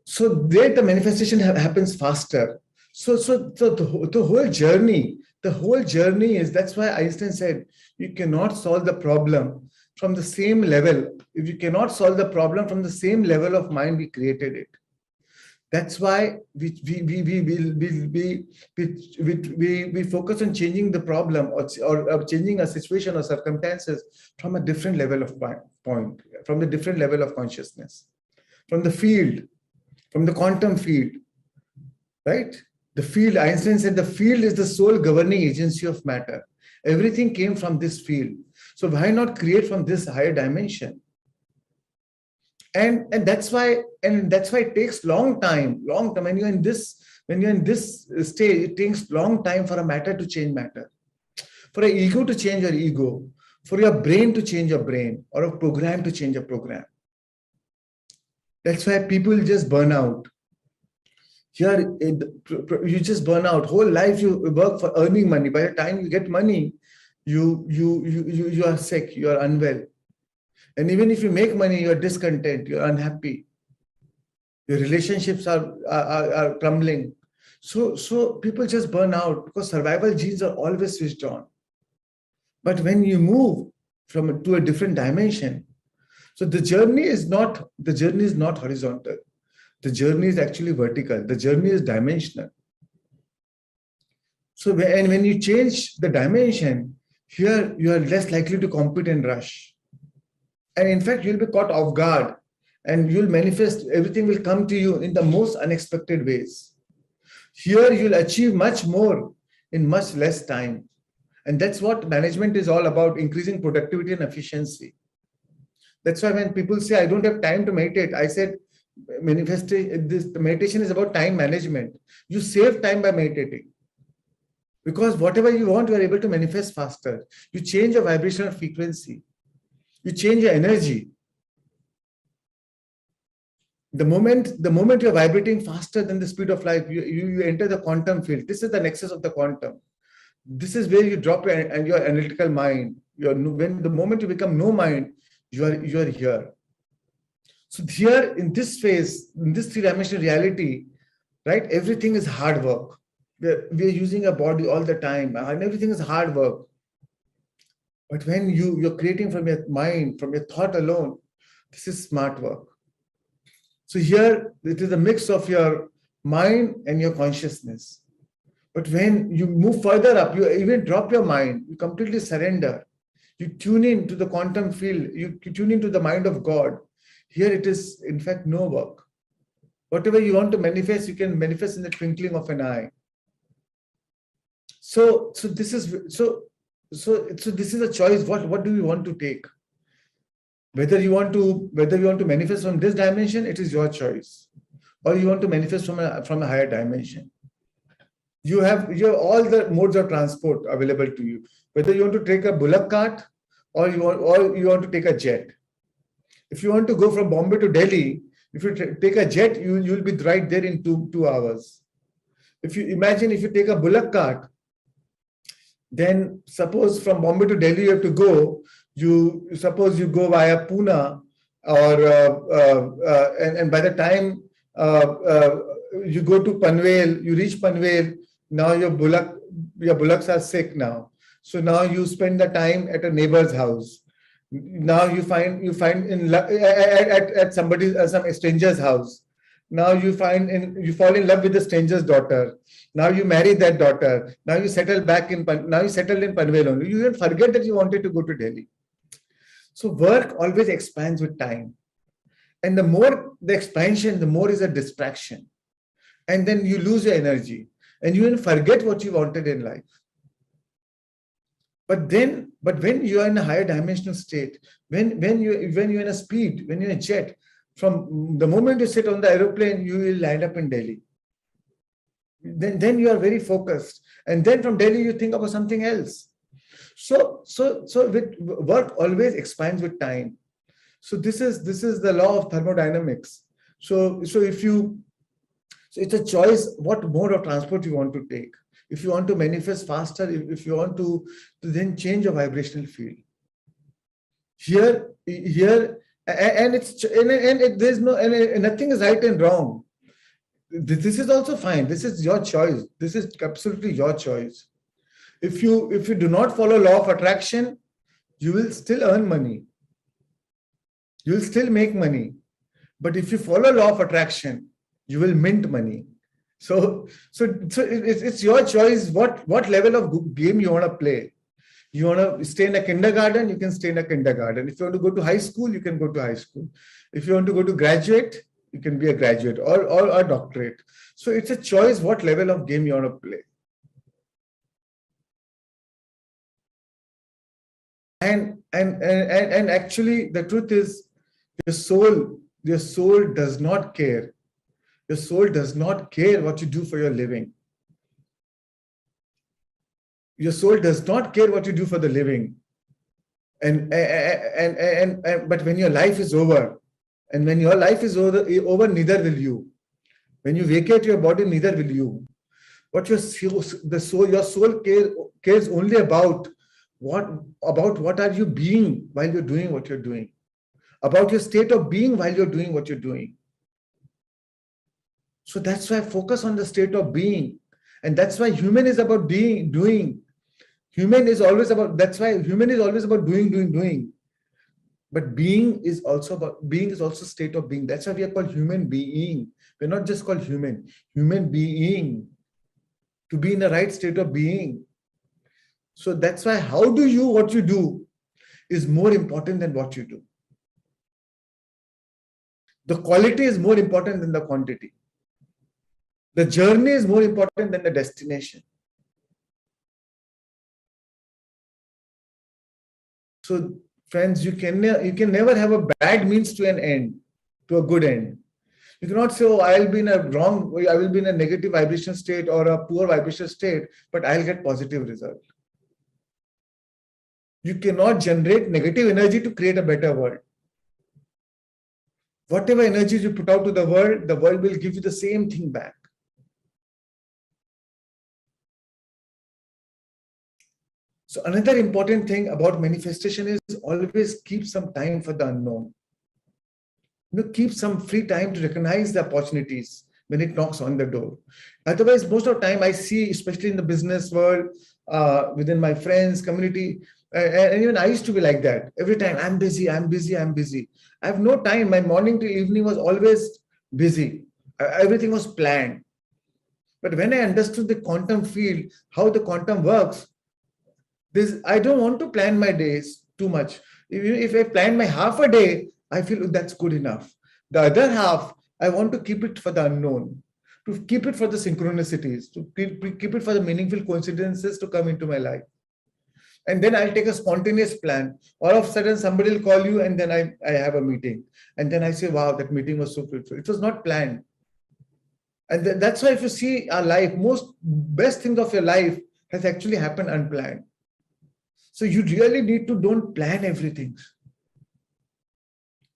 So there the manifestation happens faster. So the whole journey is, that's why Einstein said, you cannot solve the problem from the same level. If you cannot solve the problem from the same level of mind, we created it. That's why we focus on changing the problem or changing a situation or circumstances from a different level of point, from the different level of consciousness, from the field, from the quantum field, right? The field, Einstein said, the field is the sole governing agency of matter. Everything came from this field. So why not create from this higher dimension? And that's why it takes long time. When you're in this stage, it takes long time for a matter to change matter, for an ego to change your ego, for your brain to change your brain, or a program to change a program. That's why people just burn out. Here, you just burn out. Whole life you work for earning money. By the time you get money, you are sick, you are unwell. And even if you make money, you are discontent, you are unhappy. Your relationships are crumbling. So people just burn out because survival genes are always switched on. But when you move to a different dimension, so the journey is not horizontal. The journey is actually vertical. The journey is dimensional. So when you change the dimension, here you are less likely to compete and rush. And in fact, you'll be caught off guard and you'll manifest, everything will come to you in the most unexpected ways. Here you'll achieve much more in much less time. And that's what management is all about, increasing productivity and efficiency. That's why when people say, I don't have time to meditate, I said, the meditation is about time management. You save time by meditating. Because whatever you want, you are able to manifest faster. You change your vibrational frequency. You change your energy. The moment you're vibrating faster than the speed of light, you enter the quantum field. This is the nexus of the quantum. This is where you drop your analytical mind. The moment you become no mind, you are here. So here in this phase, in this three-dimensional reality, right, everything is hard work. We're using our body all the time and everything is hard work. But when you're creating from your mind, from your thought alone, this is smart work. So here, it is a mix of your mind and your consciousness. But when you move further up, you even drop your mind, you completely surrender. You tune in to the quantum field, you tune into the mind of God. Here it is, in fact, no work. Whatever you want to manifest, you can manifest in the twinkling of an eye. So this is a choice. What do we want to take? Whether you want to manifest from this dimension, it is your choice, or you want to manifest from a higher dimension. You have all the modes of transport available to you. Whether you want to take a bullock cart or you want to take a jet. If you want to go from Bombay to Delhi, if you take a jet, you'll be right there in 2 hours. If you take a bullock cart, then suppose from Bombay to Delhi you have to go. Suppose you go via Pune, and by the time you go to Panvel, you reach Panvel. Now your bullocks are sick now. So now you spend the time at a neighbor's house. Now you find at some stranger's house. Now you fall in love with the stranger's daughter. Now you marry that daughter. Now you settled in Panvel only. You even forget that you wanted to go to Delhi. So work always expands with time. And the more the expansion, the more is a distraction. and then you lose your energy, and you will forget what you wanted in life. But when you are in a higher dimensional state, when you're in a speed, when you're in a jet, from the moment you sit on the aeroplane, you will land up in Delhi. Then you are very focused, and then from Delhi you think about something else. So with work always expands with time. So this is the law of thermodynamics. So it's a choice what mode of transport you want to take. If you want to manifest faster, if you want to then change your vibrational field. Here, and there's nothing is right and wrong. This is also fine. This is your choice. This is absolutely your choice. If you do not follow law of attraction, you will still earn money. You will still make money. But if you follow law of attraction, you will mint money. So it's your choice what level of game you want to play. You want to stay in a kindergarten, you can stay in a kindergarten. If you want to go to high school, you can go to high school. If you want to go to graduate, you can be a graduate or a doctorate. So it's a choice what level of game you want to play. And actually the truth is your soul does not care. Your soul does not care what you do for your living. Your soul does not care what you do for the living. But when your life is over, and when your life is over, neither will you. When you vacate your body, neither will you. What your soul cares only about what are you being while you're doing what you're doing, about your state of being while you're doing what you're doing. So that's why I focus on the state of being, and that's why human is about doing. Human is always about. That's why human is always about doing. But being is also state of being. That's why we are called human being. We're not just called human being. To be in the right state of being. So that's why what you do is more important than what you do. The quality is more important than the quantity. The journey is more important than the destination. So friends, you can never have a bad means to an end, to a good end. You cannot say, oh, I will be in a negative vibration state or a poor vibration state, but I'll get positive result. You cannot generate negative energy to create a better world. Whatever energy you put out to the world will give you the same thing back. So another important thing about manifestation is always keep some time for the unknown. Keep some free time to recognize the opportunities when it knocks on the door. Otherwise, most of the time I see, especially in the business world, within my friends, community, and even I used to be like that. Every time I'm busy. I have no time. My morning till evening was always busy. Everything was planned. But when I understood the quantum field, how the quantum works, I don't want to plan my days too much. If I plan my half a day, I feel that's good enough. The other half, I want to keep it for the unknown, to keep it for the synchronicities, to keep it for the meaningful coincidences to come into my life. And then I'll take a spontaneous plan. All of a sudden, somebody will call you, and then I have a meeting. And then I say, wow, that meeting was so fruitful. It was not planned. And that's why if you see our life, most best things of your life has actually happened unplanned. So you really need to don't plan everything.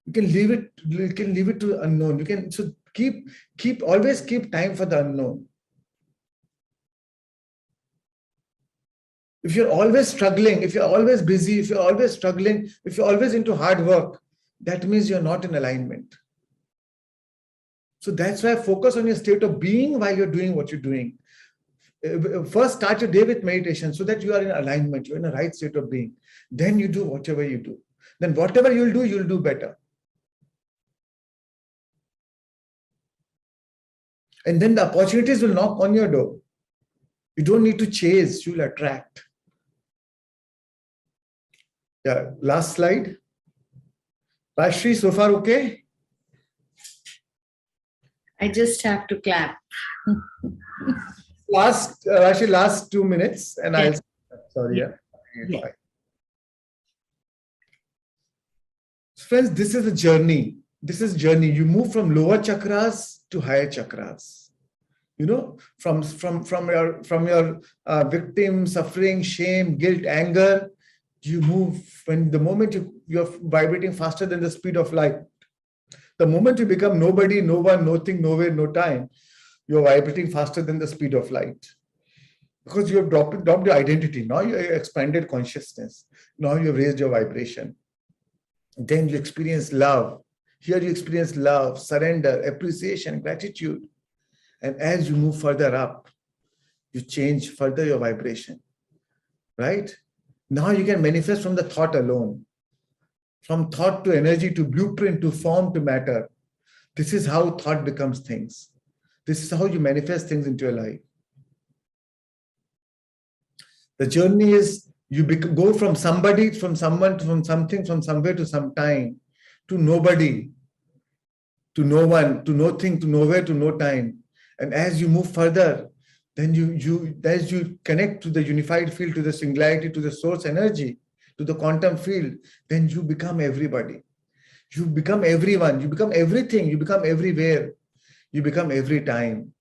You can leave it to the unknown. You can always keep time for the unknown. If you're always struggling, if you're always busy, if you're always struggling, if you're always into hard work, that means you're not in alignment. So that's why focus on your state of being while you're doing what you're doing. First, start your day with meditation so that you are in alignment, you're in the right state of being. Then you do whatever you do. Then whatever you'll do better. And then the opportunities will knock on your door. You don't need to chase, you'll attract. Yeah, last slide. Rashri, so far okay? I just have to clap. Actually last 2 minutes, and Yes. sorry, Yes. yeah. Friends, this is a journey. This is journey. You move from lower chakras to higher chakras. You know, from your victim, suffering, shame, guilt, anger, you move when the moment you're vibrating faster than the speed of light. The moment you become nobody, no one, nothing, nowhere, no time, you're vibrating faster than the speed of light. Because you have dropped your identity. Now you expanded consciousness. Now you have raised your vibration. Then you experience love. Here you experience love, surrender, appreciation, gratitude. And as you move further up, you change further your vibration, right? Now you can manifest from the thought alone. From thought to energy to blueprint to form to matter. This is how thought becomes things. This is how you manifest things into your life. The journey is you go from somebody, from someone, from something, from somewhere to some time, to nobody, to no one, to nothing, to nowhere, to no time. And as you move further, then as you connect to the unified field, to the singularity, to the source energy, to the quantum field, then you become everybody. You become everyone. You become everything. You become everywhere. You become every time.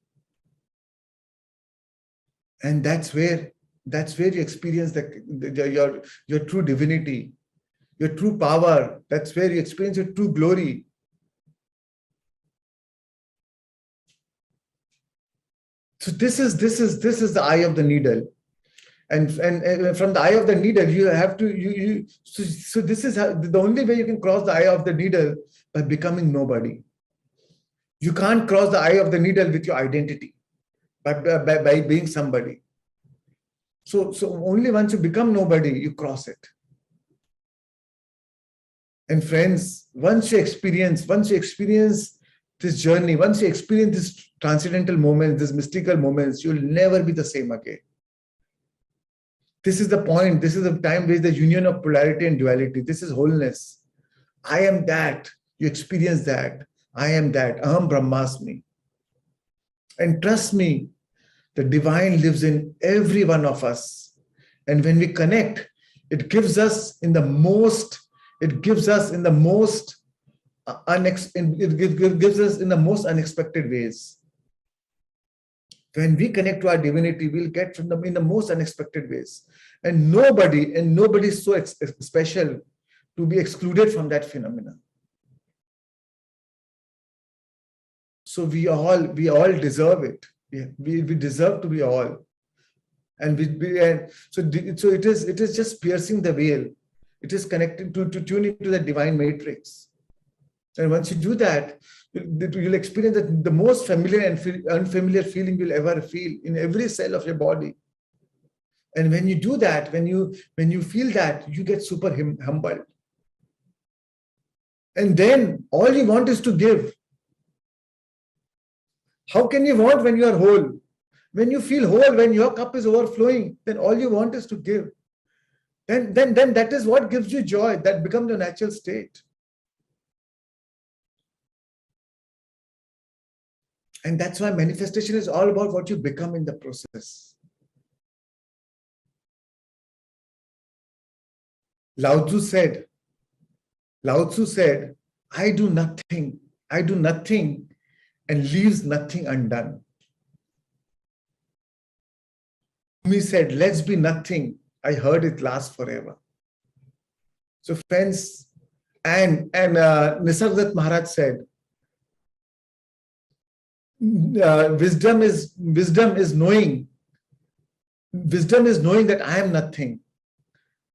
And that's where you experience your true divinity, your true power. That's where you experience your true glory. So this is the eye of the needle, and from the eye of the needle you have to so this is how, the only way you can cross the eye of the needle, by becoming nobody. You can't cross the eye of the needle with your identity, by being somebody. So only once you become nobody, you cross it. And friends, once you experience this journey, once you experience this transcendental moments, these mystical moments, you'll never be the same again. This is the point. This is the time where the union of polarity and duality. This is wholeness. I am that. You experience that. I am that. Aham Brahmasmi. And trust me, the divine lives in every one of us. And when we connect, it gives us in the most unexpected ways. When we connect to our divinity, we'll get from them in the most unexpected ways. And nobody is so special to be excluded from that phenomenon. So we all deserve it. We deserve to be all. And so it is just piercing the veil. It is connected to tune into the divine matrix. And once you do that, you'll experience the most familiar and unfamiliar feeling you'll ever feel in every cell of your body. And when you do that, when you feel that, you get super humbled. And then all you want is to give. How can you want when you are whole? When you feel whole, when your cup is overflowing, then all you want is to give. Then that is what gives you joy. That becomes your natural state. And that's why manifestation is all about what you become in the process. Lao Tzu said, I do nothing and leaves nothing undone. He said, let's be nothing. I heard it last forever. So friends, and Nisargadatta Maharaj said, wisdom is knowing that I am nothing.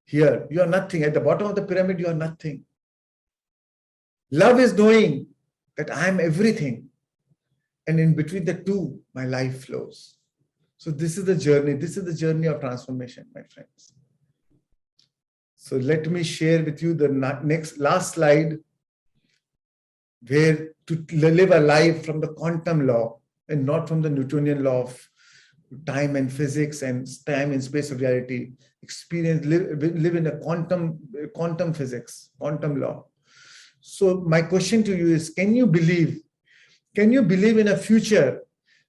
Here, you are nothing. At the bottom of the pyramid, you are nothing. Love is knowing that I am everything. And in between the two, my life flows. So this is the journey. This is the journey of transformation, my friends. So let me share with you the last slide, where to live a life from the quantum law and not from the Newtonian law of time and physics and time and space of reality. Live in a quantum physics, quantum law. So my question to you is, can you believe Can you believe in a future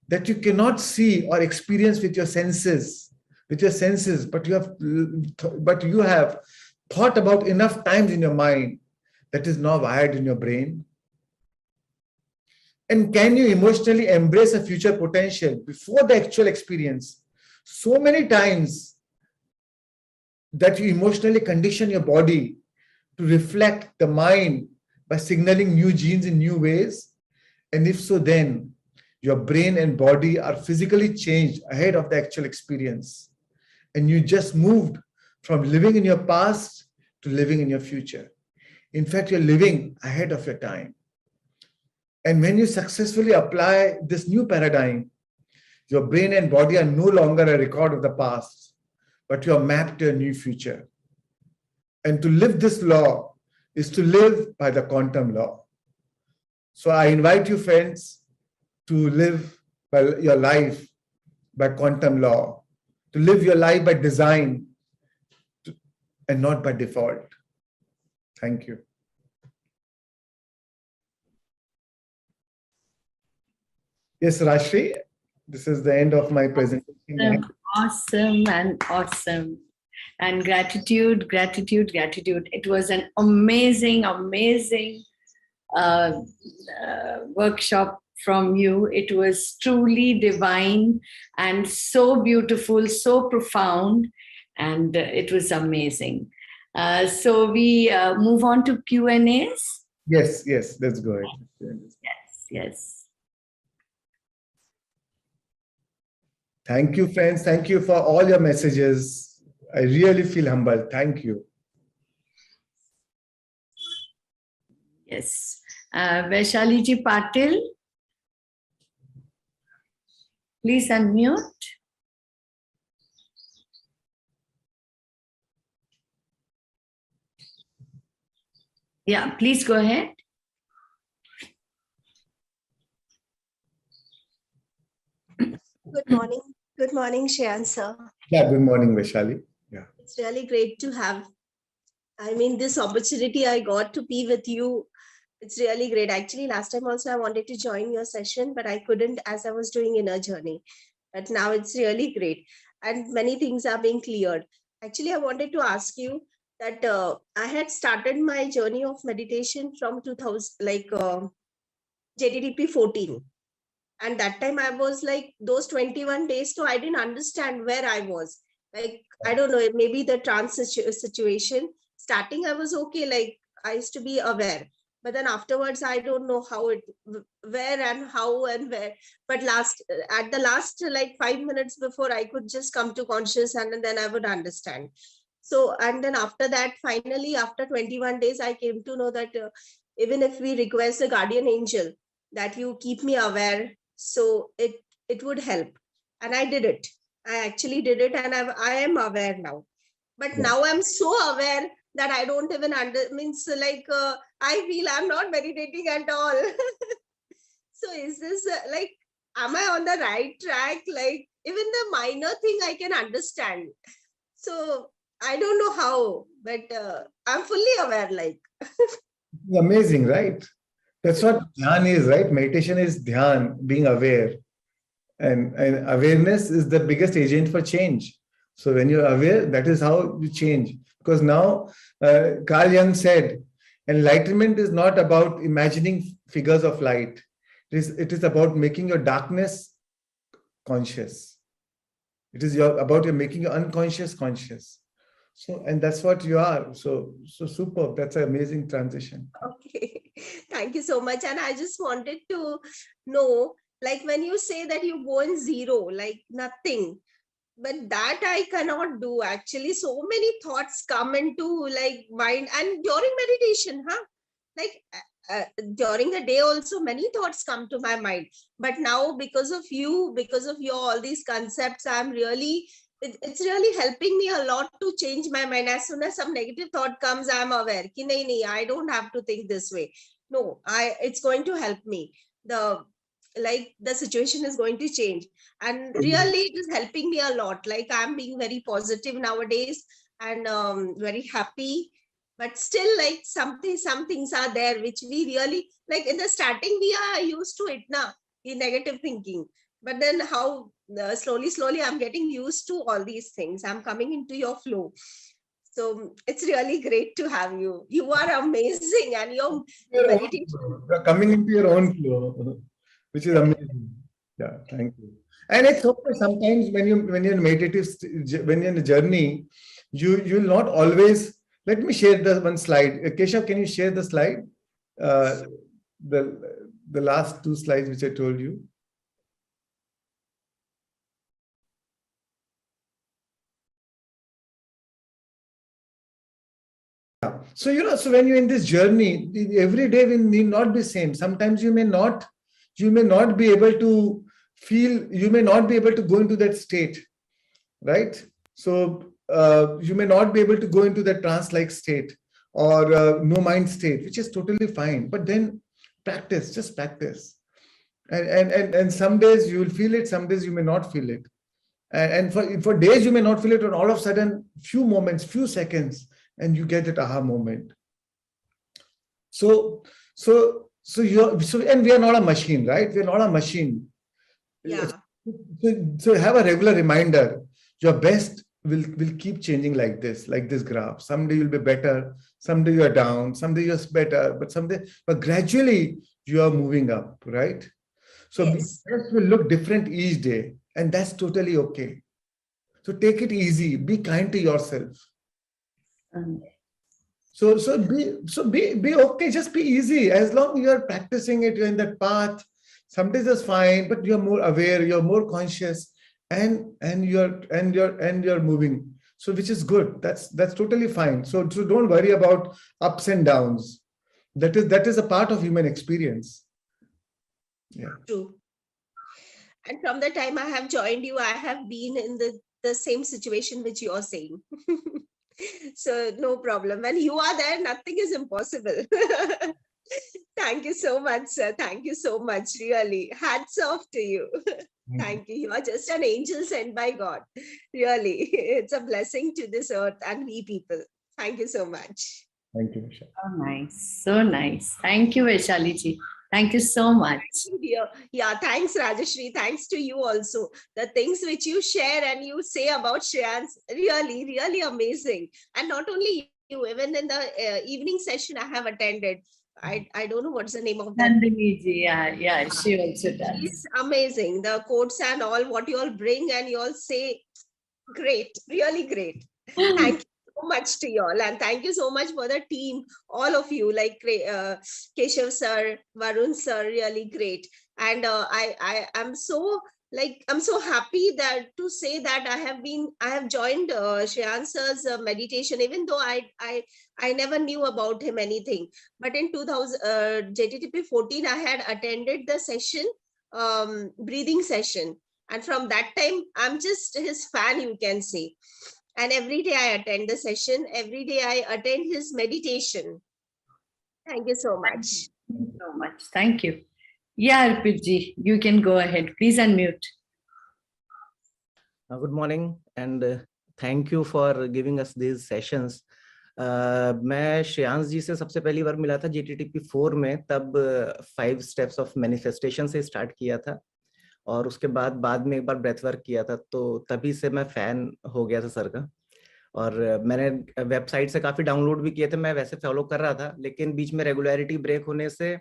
that you cannot see or experience with your senses, but you have thought about enough times in your mind that is now wired in your brain? And can you emotionally embrace a future potential before the actual experience so many times that you emotionally condition your body to reflect the mind by signaling new genes in new ways? And if so, then your brain and body are physically changed ahead of the actual experience. And you just moved from living in your past to living in your future. In fact, you're living ahead of your time. And when you successfully apply this new paradigm, your brain and body are no longer a record of the past, but you are mapped to a new future. And to live this law is to live by the quantum law. So I invite you, friends, to live by your life by quantum law, to live your life by design and not by default. Thank you. Yes, Rashri, this is the end of my presentation. Awesome. And gratitude. It was an amazing workshop from you. It was truly divine and so beautiful, so profound, and it was amazing. So we move on to Q&As. Yes, let's go ahead. Yes. Thank you, friends. Thank you for all your messages. I really feel humbled. Thank you. Yes. Vaishali ji Patil, please unmute. Yeah, please go ahead. Good morning, Shreans sir. Yeah, good morning, Vaishali. Yeah. It's really great to have, this opportunity I got to be with you. It's really great. Actually, last time also I wanted to join your session, but I couldn't as I was doing inner journey. But now it's really great. And many things are being cleared. Actually, I wanted to ask you that I had started my journey of meditation from 2000, JDDP 14. And that time I was like those 21 days, so I didn't understand where I was. Like, I don't know, maybe the trance situation. Starting, I was okay, like I used to be aware. But then afterwards, I don't know where and how and where. But at the last like 5 minutes before, I could just come to conscious and then I would understand. So, and then after that, finally, after 21 days, I came to know that even if we request a guardian angel, that you keep me aware, so it would help. And I did it. I actually did it, and I am aware now. But now I'm so aware that I don't even I feel I'm not meditating at all. So is this am I on the right track? Like, even the minor thing I can understand. So I don't know how, but I'm fully aware. Amazing, right? That's what dhyan is, right? Meditation is dhyan, being aware. And awareness is the biggest agent for change. So when you're aware, that is how you change. Because now, Carl Jung said, enlightenment is not about imagining figures of light. It is about making your darkness conscious. It is about making your unconscious conscious. So, and that's what you are. So superb. That's an amazing transition. Okay. Thank you so much. And I just wanted to know, like when you say that you go in zero, like nothing, but that I cannot do actually. So many thoughts come into like mind, and during meditation, during the day also many thoughts come to my mind. But now because of you, because of your all these concepts, I'm really, it's really helping me a lot to change my mind. As soon as some negative thought comes, I'm aware ki nahi, I don't have to think this way. No, it's going to help me. The situation is going to change, and really it is helping me a lot. Like, I'm being very positive nowadays and very happy. but still like some things are there which we really like. In the starting we are used to it now, in negative thinking, but then how slowly I'm getting used to all these things. I'm coming into your flow. So it's really great to have you. You are amazing, and your Your own meditation. flow. You're coming into your own flow, which is amazing. Yeah, thank you. And it's okay sometimes when you're in meditative when you're in a journey, you'll not always. Let me share the one slide. Keshav, can you share the slide? Uh, the last two slides which I told you. Yeah. So so when you're in this journey, every day will need not be same. Sometimes you may not be able to feel, you may not be able to go into that state, right? So you may not be able to go into that trance-like state or no mind state, which is totally fine. But then practice, just practice. And some days you will feel it, some days you may not feel it. And for days you may not feel it, and all of a sudden, few moments, few seconds, and you get that aha moment. So and we are not a machine, right? We are not a machine. Yeah. So have a regular reminder. Your best will keep changing like this graph. Someday you'll be better, someday you're down, someday you're better, but gradually you are moving up, right? So Yes. best will look different each day, and that's totally okay. So take it easy, be kind to yourself. So be okay, just be easy. As long as you're practicing it, you're in that path. Some days it's fine, but you're more aware, you're more conscious, and you're moving. So which is good. That's totally fine. So don't worry about ups and downs. That is a part of human experience. Yeah. True. And from the time I have joined you, I have been in the same situation which you are saying. So no problem. When you are there, nothing is impossible. Thank you so much, sir. Thank you so much. Really. Hats off to you. Thank you. You are just an angel sent by God. Really. It's a blessing to this earth and we people. Thank you so much. Thank you, Vishal. So nice. So nice. Thank you, Vaishali ji. Thank you so much. Thank you, dear. Yeah, thanks, Rajashri. Thanks to you also. The things which you share and you say about Shreans, really, really amazing. And not only you, even in the evening session I have attended. I don't know what's the name of that. Nandini ji, yeah, she also does. She's amazing. The quotes and all what you all bring and you all say, great, really great. Thank you so much to you all, and thank you so much for the team, all of you, like Keshav sir, Varun sir, really great. And I'm so I'm so happy that to say that I have joined Shreyan sir's meditation, even though I never knew about him anything. But in 2000 JTTP 14, I had attended the session, breathing session, and from that time I'm just his fan, you can say. And every day I attend the session, every day I attend his meditation. Thank you so much. Thank you so much. Thank you. Yeah, Arpit ji, you can go ahead. Please unmute. Good morning, and thank you for giving us these sessions. मैं श्रेयांश जी से सबसे पहली बार मिला था JTTP 4 में, तब 5 steps of manifestation से start किया था, और उसके बाद में एक बार ब्रेथ वर्क किया था, तो तभी से मैं फैन हो गया था सर का। और मैंने वेबसाइट से काफी डाउनलोड भी किए थे, मैं वैसे फॉलो कर रहा था, लेकिन बीच में रेगुलरिटी ब्रेक होने से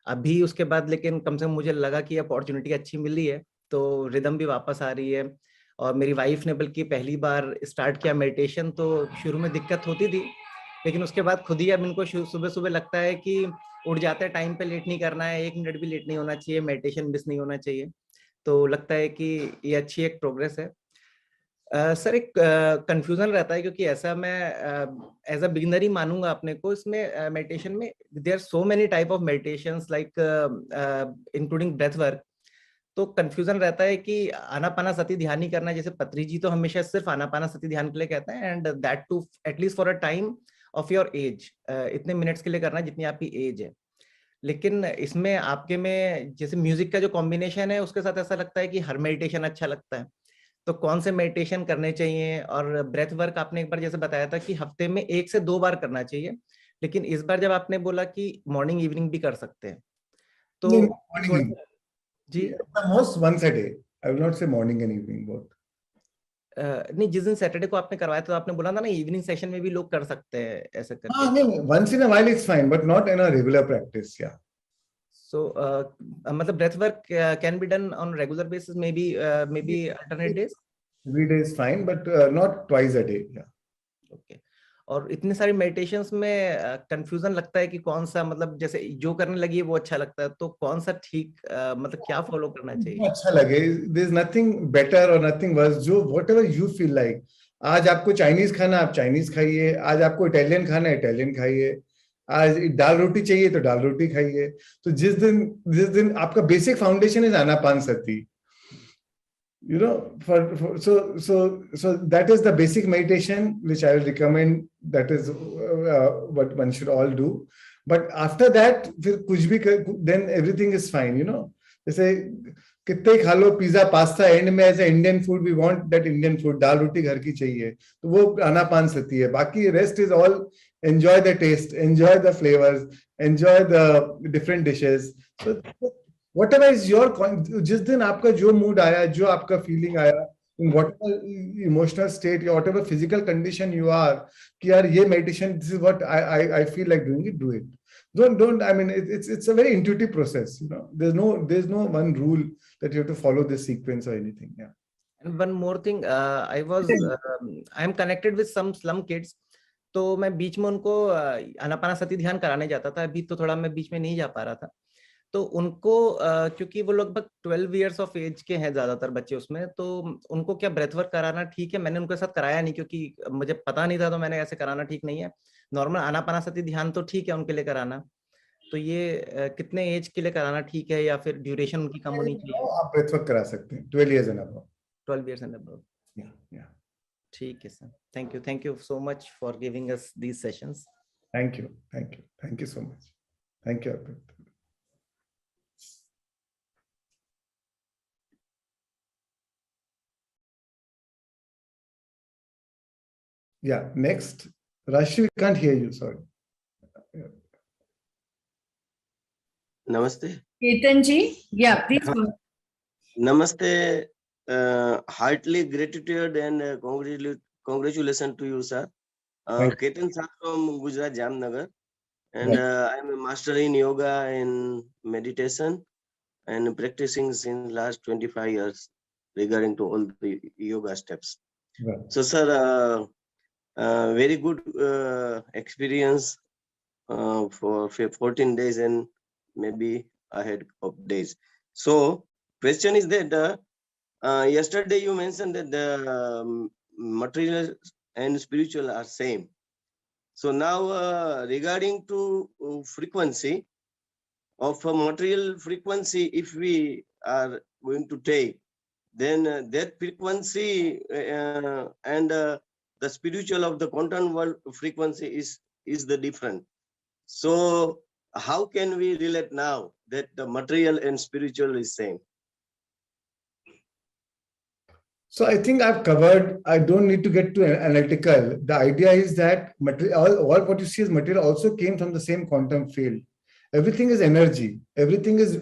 अभी उसके बाद लेकिन कम से कम मुझे लगा कि अपॉर्चुनिटी अच्छी मिली है, तो रिदम भी वापस आ रही है। और मेरी वाइफ ने बल्कि पहली बार स्टार्ट किया मेडिटेशन, तो शुरू में दिक्कत होती थी, लेकिन उसके बाद खुद ही अब इनको सुबह सुबह लगता है कि उठ जाते हैं, टाइम पे लेट नहीं करना है, 1 मिनट भी लेट नहीं होना चाहिए, मेडिटेशन मिस नहीं होना चाहिए। तो लगता है कि ये अच्छी एक प्रोग्रेस है। सर एक कंफ्यूजन रहता है, क्योंकि ऐसा मैं एज अ बिगिनर ही मानूंगा अपने को इसमें मेडिटेशन में। There are so many type of meditations like including breath work, तो कंफ्यूजन रहता है कि आनापानासती ध्यान ही करना है, जैसे पत्री जी तो हमेशा सिर्फ आनापानासती ध्यान के लिए कहते हैं, and that too at least for a time of your age, इतने मिनट्स के लिए करना है जितनी आपकी एज है। लेकिन इसमें आपके में जैसे म्यूजिक का जो कॉम्बिनेशन है उसके साथ ऐसा लगता है कि हर मेडिटेशन अच्छा लगता है, तो कौन से मेडिटेशन करने चाहिए। और ब्रेथ वर्क आपने एक बार जैसे बताया था कि हफ्ते में 1 से 2 बार करना चाहिए, लेकिन इस बार जब आपने बोला कि मॉर्निंग इवनिंग भी कर सकते हैं, तो morning. Ji The most once a day. I will not say morning and evening both. नहीं, जिस दिन सैटरडे को आपने करवाया था तो आपने बोला था ना इवनिंग सेशन में भी लोग कर सकते हैं ऐसा करके। नहीं, once in a while it's fine, but not in a regular practice. Yeah. So मतलब breath work can be done on regular basis, maybe alternate days. Every day is fine, but not twice a day. Yeah. Okay. और इतने सारे meditations में confusion लगता है कि कौन सा, मतलब जैसे जो करने लगी है वो अच्छा लगता है, तो कौन सा ठीक मतलब क्या फॉलो करना चाहिए? अच्छा लगे, there is nothing better or nothing worse. जो whatever you feel like. आज आपको चाइनीज खाना, आप चाइनीज खाइए। आज आपको इटालियन खाना, इटालियन खाइए। आज दाल रोटी चाहिए तो दाल रोटी खाइए। तो जिस दिन आपका basic foundation is Anapanasati, you know, so that is the basic meditation which I will recommend. That is what one should all do. But after that, फिर कुछ भी then everything is fine, you know. जैसे कितने खा लो pizza pasta, and में as a Indian food we want that Indian food, दाल रोटी घर की चाहिए, तो वो आनापानसति है। बाकी rest is all enjoy the taste, enjoy the flavors, enjoy the different dishes. So whatever is your, जिस दिन आपका जो मूड आया, जो आपका फीलिंग आया, in whatever emotional state or whatever physical condition you are, कि यार ये meditation, this is what I feel like doing it, do it. Don't I mean it's a very intuitive process, you know. There's no one rule that you have to follow this sequence or anything. Yeah. And one more thing, I am connected with some slum kids. तो मैं बीच में उनको आनापानसति ध्यान कराने जाता था। अभी तो थोड़ा मैं बीच में नहीं जा पा रहा था। तो उनको क्योंकि वो लगभग 12 इयर्स ऑफ एज के हैं ज्यादातर बच्चे उसमें, तो उनको क्या ब्रेथ वर्क कराना ठीक है? मैंने उनके साथ कराया नहीं क्योंकि मुझे पता नहीं था, तो मैंने ऐसे कराना ठीक नहीं है। नॉर्मल आनापानसति ध्यान तो ठीक है उनके लिए कराना, तो ये कितने एज के लिए कराना ठीक है, या फिर ड्यूरेशन उनकी कम होनी चाहिए? आप ब्रेथ वर्क करा सकते हैं 12 years and above. 12 years and above. Yeah. ठीक है sir, thank you so much for giving us these sessions. Thank you so much. Thank you. Yeah, next. Rashi, we can't hear you, sorry. Namaste. Ketan ji, yeah, please. Namaste. Heartily gratitude and congratulations to you, sir. Ketan sir from Gujarat, Jamnagar, and I am a master in yoga and meditation, and practicing since last 25 years regarding to all the yoga steps. Right. So, sir, very good experience for 14 days and maybe ahead of days. So, question is that yesterday you mentioned that the material and spiritual are same. So now regarding to frequency of a material frequency, if we are going to take, then that frequency and the spiritual of the quantum world frequency is the different. So how can we relate now that the material and spiritual is same? So I think I've covered, I don't need to get too analytical. The idea is that material, all what you see as material also came from the same quantum field. Everything is energy. Everything is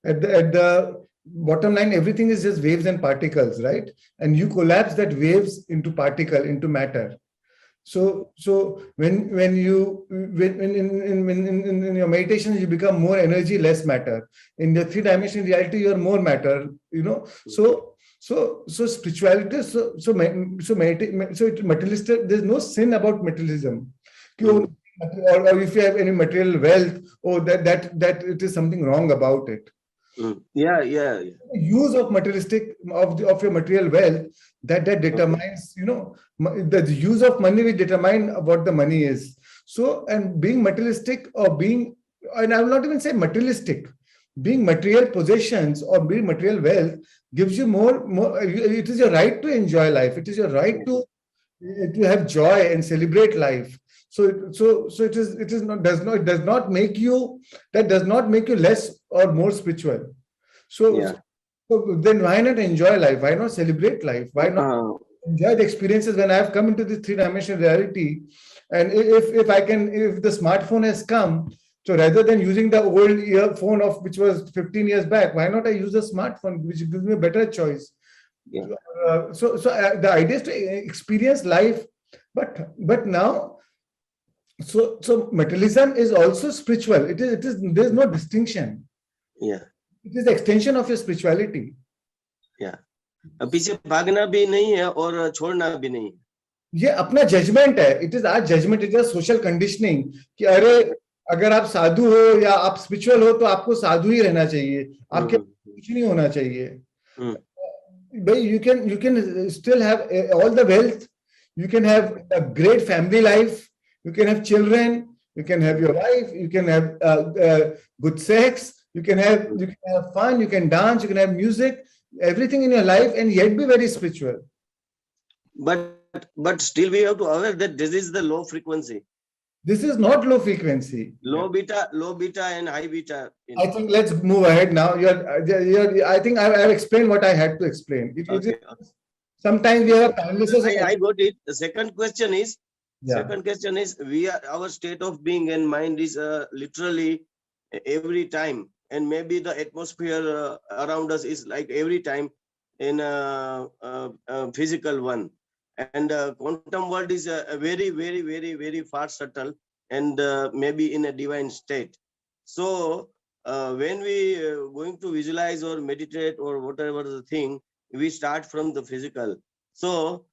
at the bottom line, everything is just waves and particles, right? And you collapse that waves into particle, into matter. So when in your meditation, you become more energy, less matter. In the three-dimensional reality, you are more matter, you know. So spirituality, so materialistic, there's no sin about materialism. Or if you have any material wealth, that it is something wrong about it. Yeah. The use of materialistic of your material wealth that determines, you know, the use of money will determine what the money is. So, and being materialistic or being, and I will not even say materialistic, being material possessions or being material wealth gives you more. It is your right to enjoy life. It is your right to have joy and celebrate life. So it does not make you less or more spiritual. So So then why not enjoy life? Why not celebrate life? Why not Uh, enjoy the experiences when I have come into this three-dimensional reality? And if I can, if the smartphone has come, so rather than using the old earphone of which was 15 years back, why not I use a smartphone, which gives me a better choice? yeah. So the idea is to experience life, but now, so materialism is also spiritual. It is there's no distinction. Yeah. It is the extension of your spirituality. Yeah. पीछे भागना भी नहीं है और छोड़ना भी नहीं है. ये अपना जजमेंट है. It is our judgment. It is social conditioning कि अरे अगर आप साधु हो या आप स्पिरिचुअल हो तो आपको साधु ही रहना चाहिए, आपके कुछ नहीं होना चाहिए. भाई you can still have all the wealth, you can have a great family life, you can have children, you can have your wife, you can have good sex, you can have fun, you can dance, you can have music, everything in your life, and yet be very spiritual. But still we have to aware that this is the low frequency. This is not low frequency. Low beta and high beta. I think let's move ahead now. I think I've explained what I had to explain. Okay. Sometimes we have analysis. I got it. The second question is, our state of being and mind is literally every time, and maybe the atmosphere around us is like every time in a physical one, and quantum world is a very, very, very, very far subtle and maybe in a divine state. So when we going to visualize or meditate or whatever the thing, we start from the physical. So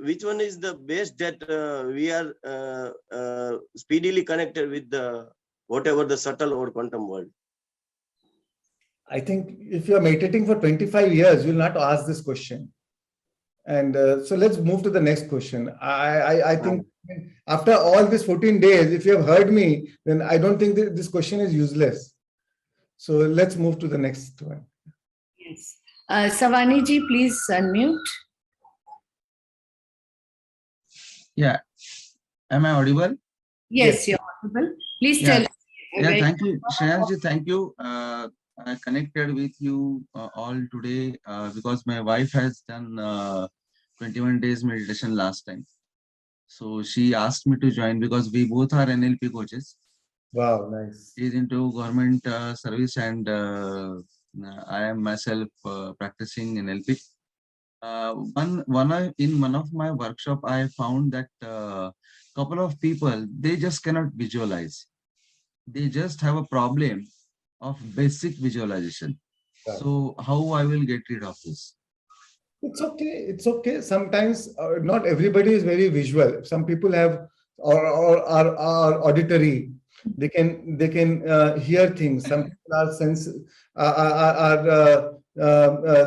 which one is the best that we are speedily connected with the whatever the subtle or quantum world? I think if you are meditating for 25 years, you will not ask this question. And so let's move to the next question. I think after all these 14 days, if you have heard me, then I don't think that this question is useless. So let's move to the next one. Yes. Savani ji, please unmute. Yeah. Am I audible? Yes, you're audible. Please tell us. Yeah, thank you. Shreans ji, thank you. I connected with you all today because my wife has done 21 days meditation last time. So she asked me to join because we both are NLP coaches. Wow, nice. She's into government service and I am myself practicing NLP. In one of my workshop, I found that couple of people, they just cannot visualize. They just have a problem of basic visualization. Right. So how I will get rid of this? It's okay. It's okay. Sometimes not everybody is very visual. Some people have or are auditory. They can hear things. Some people are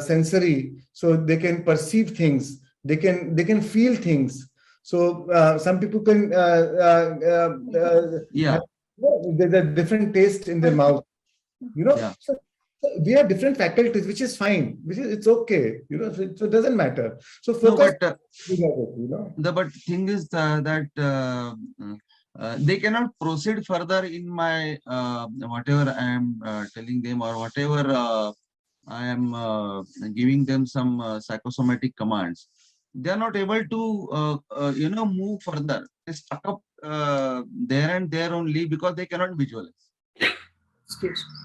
sensory, so they can perceive things. They can feel things. So some people can there's a different taste in their mouth. So we have different faculties, which is fine, it's okay, so it doesn't matter. So focus. The but thing is that they cannot proceed further in my whatever I am telling them or whatever I am giving them some psychosomatic commands. They are not able to move further. They stuck up there and there only because they cannot visualize. Excuse me.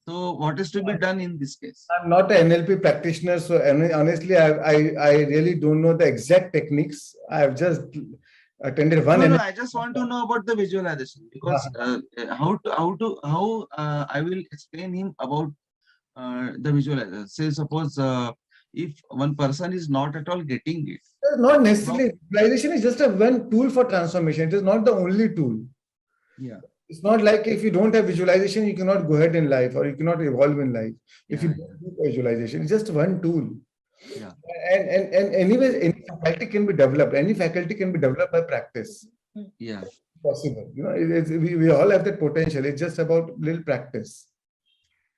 So what is to be done in this case? I'm not an NLP practitioner, so honestly, I really don't know the exact techniques. I have just attended one. No, I just want to know about the visualization because how I will explain him about the visualization. Say suppose if one person is not at all getting it. Not necessarily. Visualization is just one tool for transformation. It is not the only tool. Yeah. It's not like if you don't have visualization, you cannot go ahead in life or you cannot evolve in life. If you don't do visualization, it's just one tool. Yeah. And anyways, any faculty can be developed. Any faculty can be developed by practice. Yeah. Possible. We all have that potential. It's just about little practice.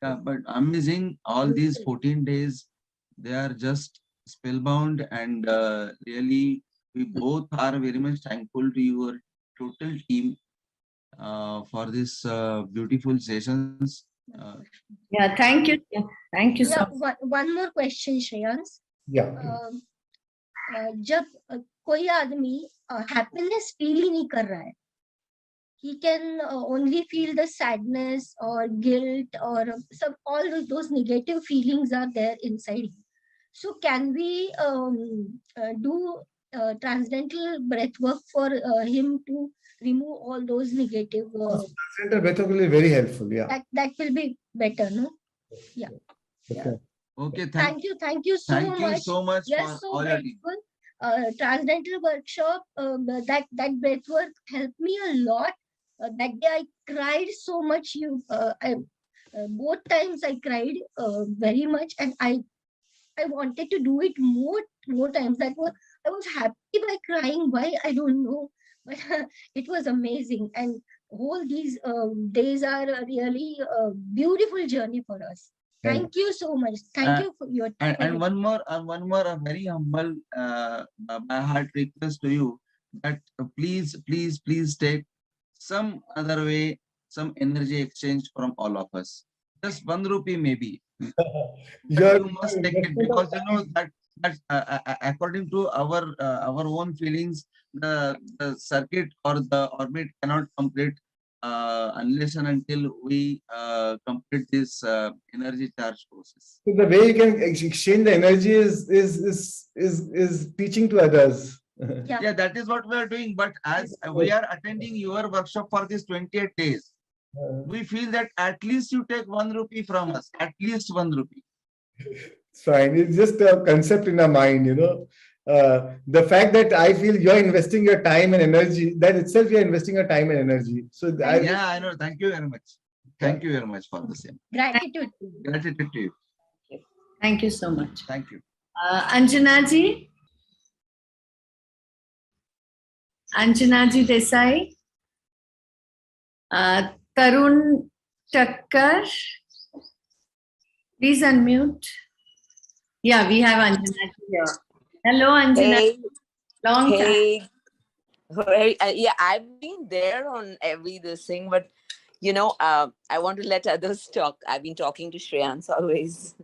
Yeah, but amazing. All these 14 days, they are just spellbound, and really, we both are very much thankful to your total team for this beautiful sessions. Yeah, thank you. Yeah, thank you so Yeah, much. one more question, Shreyans. Yeah. जब कोई आदमी happiness feel ही नहीं कर रहा है, he can only feel the sadness or guilt or all those negative feelings are there inside him. So can we do transcendental breath work for him to remove all those negative? Transcendental breath work will be very helpful. Yeah. That will be better, no? Yeah. Okay. Okay. Thank you so much. Thank you so much. We for are so all your grateful. Transcendental workshop, that breath work helped me a lot. That day I cried so much. Both times I cried very much, and I wanted to do it more times. I was happy by crying. Why I don't know, but it was amazing. And all these days are a really beautiful journey for us. Thank you so much. Thank you for your time. And one more, a very humble, my heart request to you that please take some other way, some energy exchange from all of us. Just 1 rupee maybe. You must take it, because you know that according to our own feelings, the circuit or the orbit cannot complete unless and until we complete this energy charge process. So the way you can exchange the energy is teaching to others. Yeah, that is what we are doing. But as we are attending your workshop for these 28 days, we feel that at least you take 1 rupee from us, at least 1 rupee. It's fine. It's just a concept in our mind, you know. The fact that I feel you're investing your time and energy, that itself you're investing your time and energy. So I know. Thank you very much. Thank you very much for the same. Gratitude. Gratitude to you. Thank you so much. Thank you. Anjana ji. Anjana ji Desai. Tarun Takkar. Please unmute. Yeah, we have Anjana ji here. Hello, Anjana. Hey. Long time. Yeah, I've been there on every this thing, but you know, I want to let others talk. I've been talking to Shreyans always.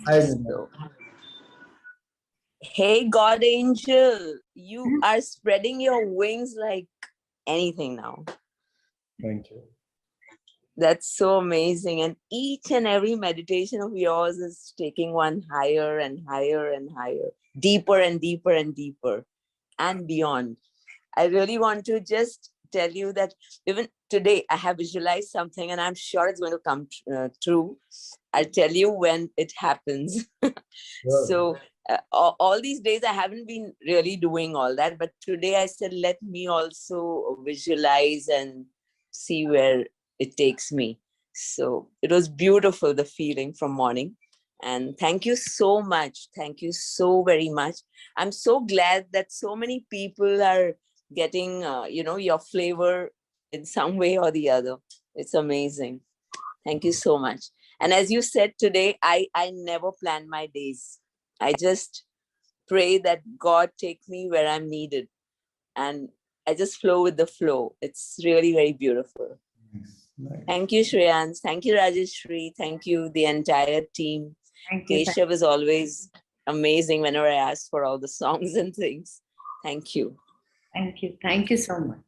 So, hey, God Angel, you are spreading your wings like anything now. Thank you. That's so amazing. And each and every meditation of yours is taking one higher and higher and higher, deeper and deeper and deeper and beyond. I really want to just tell you that even today I have visualized something, and I'm sure it's going to come true. I'll tell you when it happens. So all these days I haven't been really doing all that, but today I said, let me also visualize and see where it takes me. So it was beautiful, the feeling from morning. And thank you so much. Thank you so very much. I'm so glad that so many people are getting, your flavor in some way or the other. It's amazing. Thank you so much. And as you said today, I never plan my days. I just pray that God take me where I'm needed. And I just flow with the flow. It's really very beautiful. Nice. Thank you, Shreyans. Thank you, Rajeshri. Thank you, the entire team. Keshav is always amazing whenever I ask for all the songs and things. Thank you. Thank you. Thank you so much.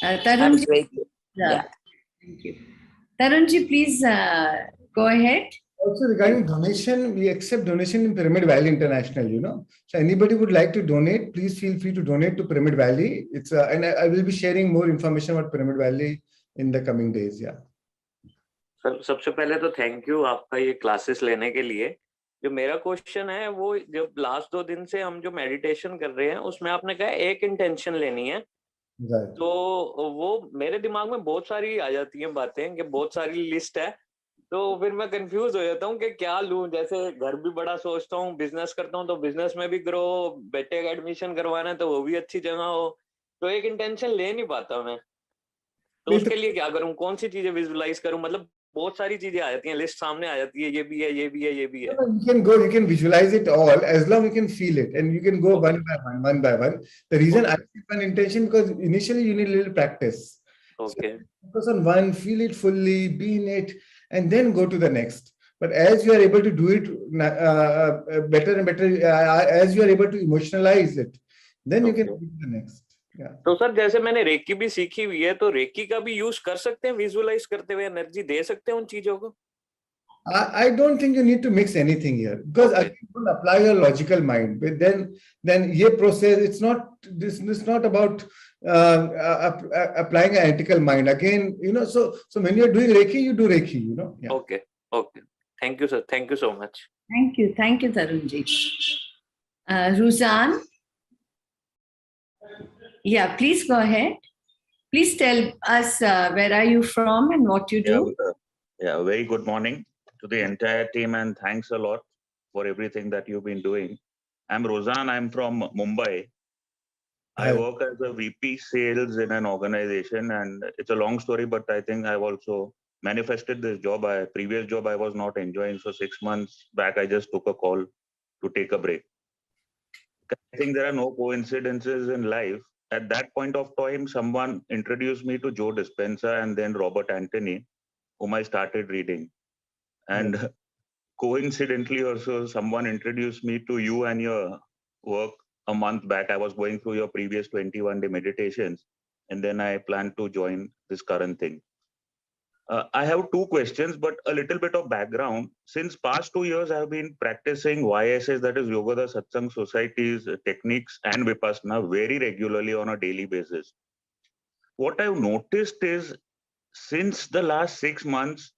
I'm Tarunji, grateful. Yeah. Thank you. Tarunji, please go ahead. Also regarding donation, we accept donation in Pyramid Valley International, you know. So anybody would like to donate, please feel free to donate to Pyramid Valley. It's and I will be sharing more information about Pyramid Valley in the coming days. Yeah. Sir सबसे पहले तो thank you आपका ये classes लेने के लिए। जो मेरा क्वेश्चन है वो जब लास्ट 2 दिन से हम जो मेडिटेशन कर रहे हैं उसमें आपने कहा एक इंटेंशन लेनी है, तो वो मेरे दिमाग में बहुत सारी आ जाती हैं बातें कि बहुत सारी लिस्ट है, तो फिर मैं कंफ्यूज हो जाता हूँ कि क्या लूं। जैसे घर भी बड़ा सोचता हूँ, बिजनेस करता हूँ तो बिजनेस में भी ग्रो, बेटे का एडमिशन करवाना है तो वो भी अच्छी जगह हो, तो एक इंटेंशन ले नहीं पाता मैं। तो उसके लिए क्या करूँ, कौन सी चीजें विजुअलाइज करूँ? मतलब बहुत सारी चीजें आ जाती हैं, लिस्ट सामने आ जाती है, ये भी है, ये भी है, ये भी है। You can visualize it all as long as you can feel it, and you can go one by one. The reason I keep an intention, because initially you need a little practice. Okay. So focus on one, feel it fully, be in it, and then go to the next. But as you are able to do it better and better, as you are able to emotionalize it, then you can go to the next. Yeah. तो sir जैसे मैंने recce भी सीखी हुई है, तो recce का भी यूज कर सकते हैं, विजुअलाइज करते हुए एनर्जी दे सकते हैं उन चीजों को? I don't think you need to mix anything here, because again, you don't apply your logical mind. But then ye process, it's not about applying an ethical mind. Again, so when you're doing Reiki, you do Reiki, Yeah. Okay. Thank you, sir. Thank you so much. Thank you, Tarunji. Ruzan? Yeah, please go ahead. Please tell us where are you from and what you do. Yeah, very good morning to the entire team, and thanks a lot for everything that you've been doing. I'm Rozan. I'm from Mumbai. I work as a VP sales in an organization, and it's a long story, but I think I've also manifested this job. Previous job I was not enjoying, so 6 months back I just took a call to take a break. I think there are no coincidences in life. At that point of time, someone introduced me to Joe Dispenza and then Robert Anthony, whom I started reading. And coincidentally also, someone introduced me to you and your work a month back. I was going through your previous 21-day meditations, and then I planned to join this current thing. I have two questions, but a little bit of background. Since past 2 years, I have been practicing YSS, that is Yoga Satsang Society's techniques and Vipassana very regularly on a daily basis. What I've noticed is, since the last 6 months,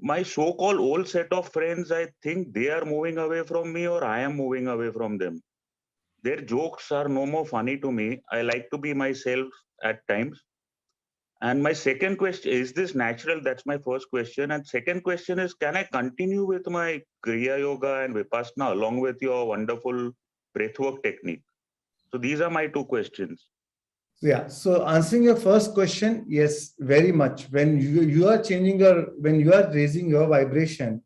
my so-called old set of friends, I think they are moving away from me, or I am moving away from them. Their jokes are no more funny to me. I like to be myself at times. And my second question, is this natural? That's my first question. And second question is, can I continue with my Kriya Yoga and Vipassana along with your wonderful breathwork technique? So these are my two questions. Yeah. So answering your first question, yes, very much. When you are when you are raising your vibration,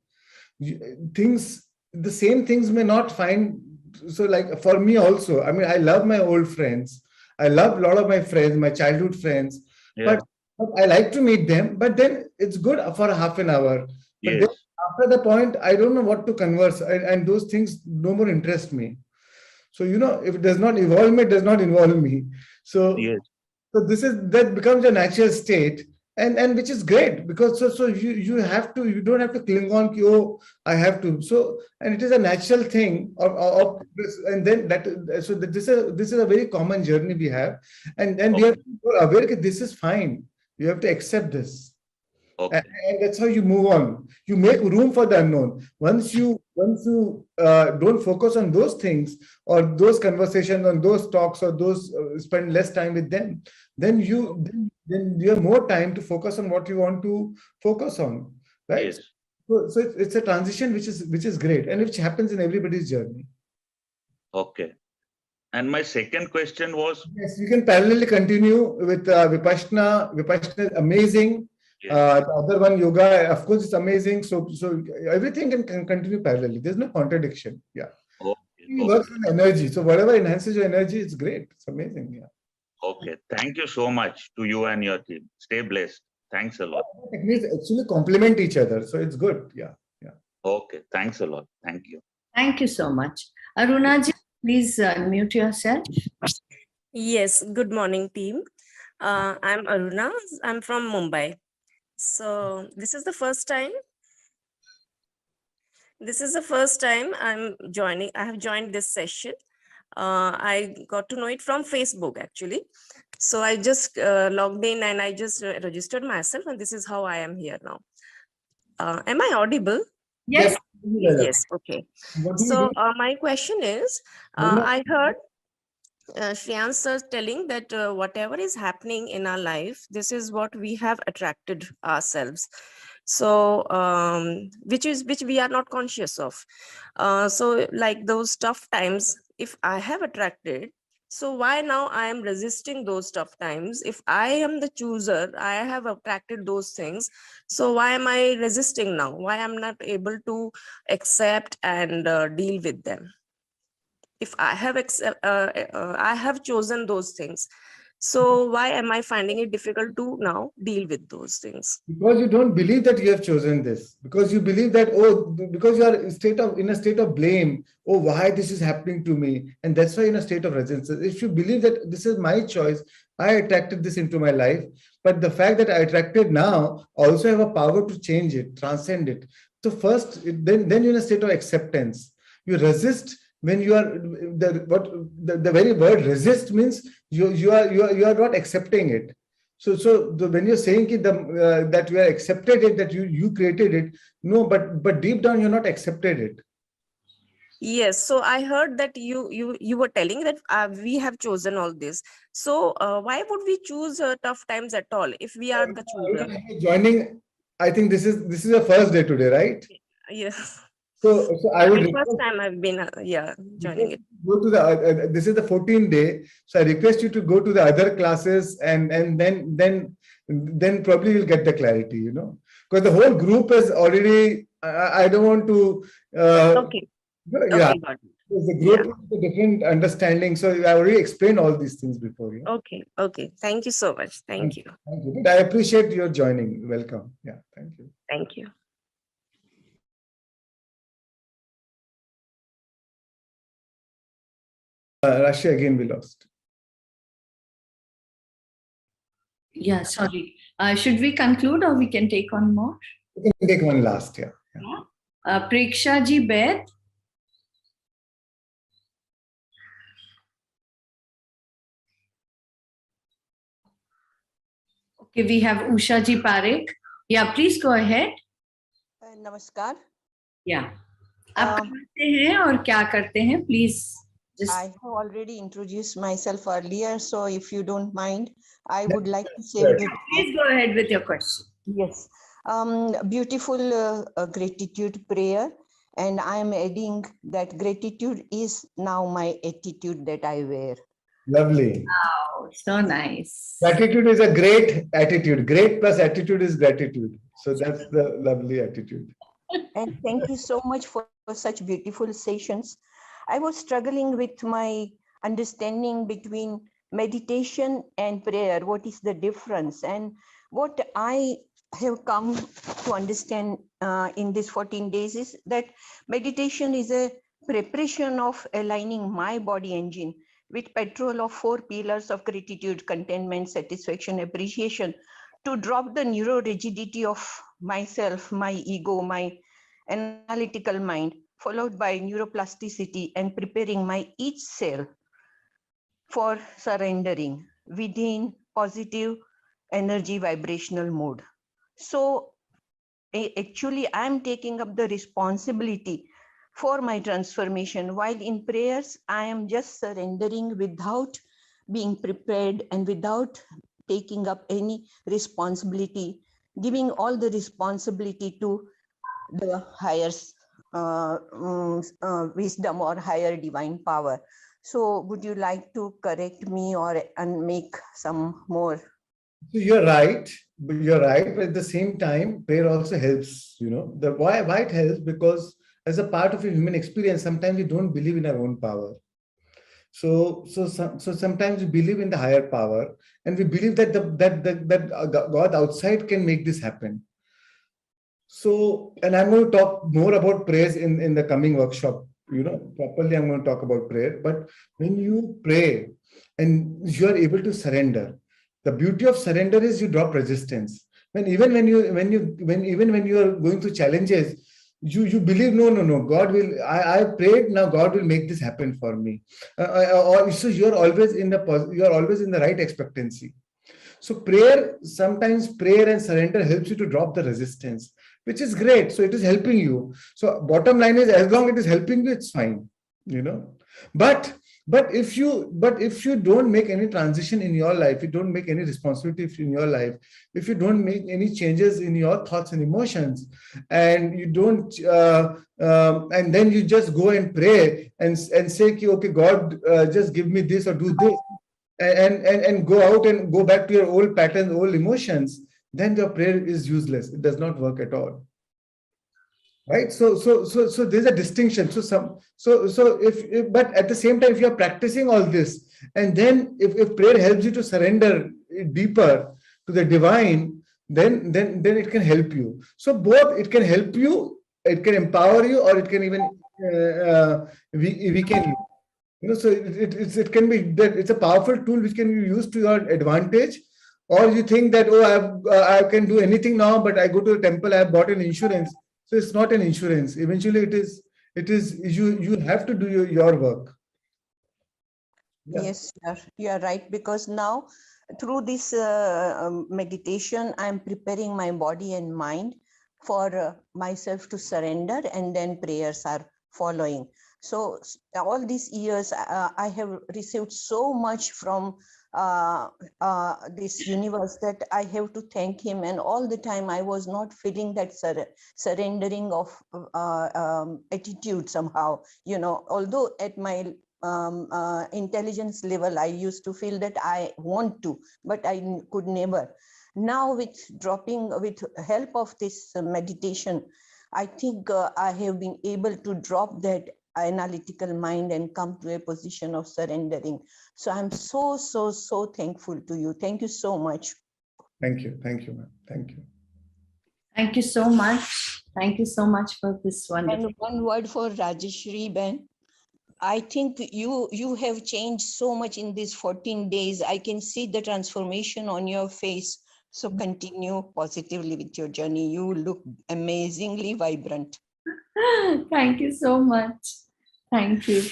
the same things may not find. So like for me also, I mean, I love my old friends. I love a lot of my friends, my childhood friends. Yeah. But I like to meet them. But then it's good for half an hour. But Yes. then after the point, I don't know what to converse, and those things no more interest me. So if it does not evolve me, it does not involve me. So Yes. So that becomes a natural state, and which is great, because so you don't have to cling on to, oh, I have to. So, and it is a natural thing of this, and then this is a very common journey we have, and we have to be aware that this is fine. You have to accept this. Okay. And that's how you move on. You make room for the unknown. Once you don't focus on those things, or those conversations, on those talks, or those spend less time with them, then you have more time to focus on what you want to focus on, right? Yes. So it's a transition which is great, and which happens in everybody's journey. Okay. And my second question was, yes, you can parallelly continue with Vipassana. Vipassana is amazing. yes. The other one, yoga, of course, it's amazing. So everything can continue parallelly. There's no contradiction. Yeah. It works on energy. So whatever enhances your energy, it's great. It's amazing. Yeah. Okay. Thank you so much to you and your team. Stay blessed. Thanks a lot. Techniques actually complement each other. So it's good. Yeah. Yeah. Okay. Thanks a lot. Thank you. Thank you so much. Arunaji, please unmute yourself. Yes. Good morning, team. I'm Aruna. I'm from Mumbai. So this is the first time. I'm joining. I have joined this session. I got to know it from Facebook actually. So I just logged in and I just registered myself, and this is how I am here now. Am I audible? Yes. Yes. Okay. So my question is, I heard Shreans sir telling that whatever is happening in our life, this is what we have attracted ourselves. So which we are not conscious of. So like those tough times, if I have attracted, so why now I am resisting those tough times? If I am the chooser, I have attracted those things. So why am I resisting now? Why I'm not able to accept and deal with them? If I have chosen those things, So why am I finding it difficult to now deal with those things? Because you don't believe that you have chosen this. Because you believe that, oh, because you are in a state of blame. Oh, why this is happening to me? And that's why you're in a state of resistance. If you believe that this is my choice, I attracted this into my life, but the fact that I attracted now also have a power to change it, transcend it. So first, then you're in a state of acceptance. You resist when you are the very word resist means you are not accepting it. So when you're saying that you are accepted it, that you created it, no, but deep down you're not accepted it. Yes, so I heard that you were telling that we have chosen all this. So why would we choose tough times at all if we are the chooser? Joining, I think this is your first day today, right? Yes. So I would first time I've been joining it. Go to the this is the 14th day, so I request you to go to the other classes and then probably you'll get the clarity, you know, because the whole group is already. I don't want to. Okay. Yeah. Okay, got it. The group is a different understanding, so I already explained all these things before. You know? Okay. Okay. Thank you so much. Thank you. Thank you. But I appreciate your joining. Welcome. Yeah. Thank you. Thank you. Russia again we lost. Yeah, sorry. Should we conclude or we can take one more? We can take one last, yeah. Preksha ji Baid. Okay, we have Usha ji Parekh. Yeah, please go ahead. Namaskar. Yeah. आप करते हैं और क्या करते हैं? Please. I have already introduced myself earlier, so if you don't mind, I would like to say. Please go ahead with your question. Yes. Beautiful gratitude prayer, and I am adding that gratitude is now my attitude that I wear. Lovely. Wow, so nice. Gratitude is a great attitude. Great plus attitude is gratitude. So that's the lovely attitude. And thank you so much for such beautiful sessions. I was struggling with my understanding between meditation and prayer. What is the difference? And what I have come to understand in these 14 days is that meditation is a preparation of aligning my body engine with petrol of 4 pillars of gratitude, contentment, satisfaction, appreciation, to drop the neuro-rigidity of myself, my ego, my analytical mind, followed by neuroplasticity and preparing my each cell for surrendering within positive energy vibrational mode. So actually I'm taking up the responsibility for my transformation, while in prayers I am just surrendering without being prepared and without taking up any responsibility, giving all the responsibility to the higher wisdom or higher divine power. So would you like to correct me or make some more? So you're right, but at the same time, prayer also helps, you know. Why it helps? Because as a part of a human experience, sometimes we don't believe in our own power. So sometimes we believe in the higher power, and we believe that that God outside can make this happen. So, and I'm going to talk more about prayers in the coming workshop. You know, properly I'm going to talk about prayer. But when you pray and you are able to surrender, the beauty of surrender is you drop resistance. Even when you are going through challenges, you believe no, God will. I prayed, now God will make this happen for me. So you are always in the right expectancy. So sometimes prayer and surrender helps you to drop the resistance, which is great. So it is helping you. So bottom line is, as long as it is helping you, it's fine, you know. But if you don't make any transition in your life, you don't make any responsibility in your life, if you don't make any changes in your thoughts and emotions, and you don't and then you just go and pray and say, okay, God, just give me this or do this, and go out and go back to your old patterns, old emotions, then your prayer is useless. It does not work at all. Right? So there's a distinction. But at the same time, if you are practicing all this, And then if prayer helps you to surrender deeper to the divine, then it can help you. So both, it can help you, it can empower you, or it can even weaken you. So it can be that it's a powerful tool which can be used to your advantage. Or you think that, I can do anything now, but I go to a temple, I have bought an insurance. So it's not an insurance. Eventually it is you have to do your work. Yeah. Yes, you are right, because now through this meditation, I'm preparing my body and mind for myself to surrender, and then prayers are following. So all these years, I have received so much from this universe that I have to thank him. And all the time I was not feeling that surrendering of attitude somehow, although at my intelligence level, I used to feel that I want to, but I could never. Now with help of this meditation, I think I have been able to drop that analytical mind and come to a position of surrendering. So I'm so thankful to you. Thank you so much. Thank you, ma'am. Thank you. Thank you so much. Thank you so much for this wonderful. And one word for Rajeshri Ben. I think you have changed so much in these 14 days. I can see the transformation on your face. So continue positively with your journey. You look amazingly vibrant. Thank you so much. Thank you.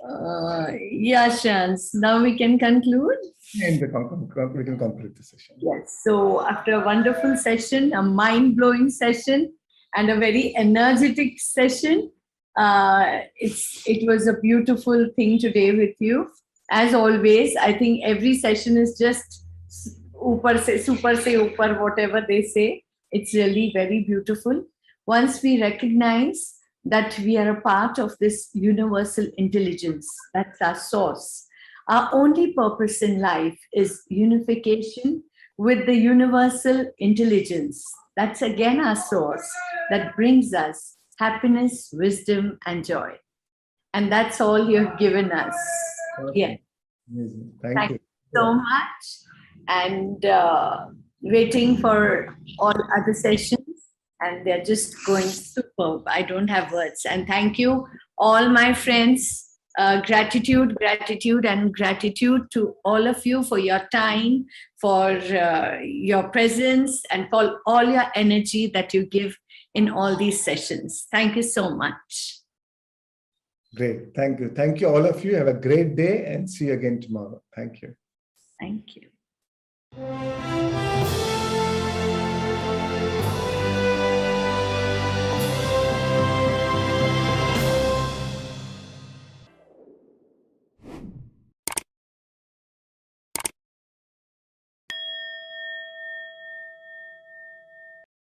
Yeah, Shreyans, now we can conclude. And we can conclude the session. Yes. So after a wonderful session, a mind-blowing session, and a very energetic session, it was a beautiful thing today with you. As always, I think every session is just super se upar, whatever they say. It's really very beautiful. Once we recognize that we are a part of this universal intelligence, that's our source. Our only purpose in life is unification with the universal intelligence. That's again our source that brings us happiness, wisdom, and joy. And that's all you've given us. Yeah. Amazing. Thank you so much. And waiting for all other sessions. And they're just going superb. I don't have words. And thank you, all my friends. Gratitude to all of you for your time, for your presence, and for all your energy that you give in all these sessions. Thank you so much. Great. Thank you. Thank you, all of you. Have a great day and see you again tomorrow. Thank you. Thank you.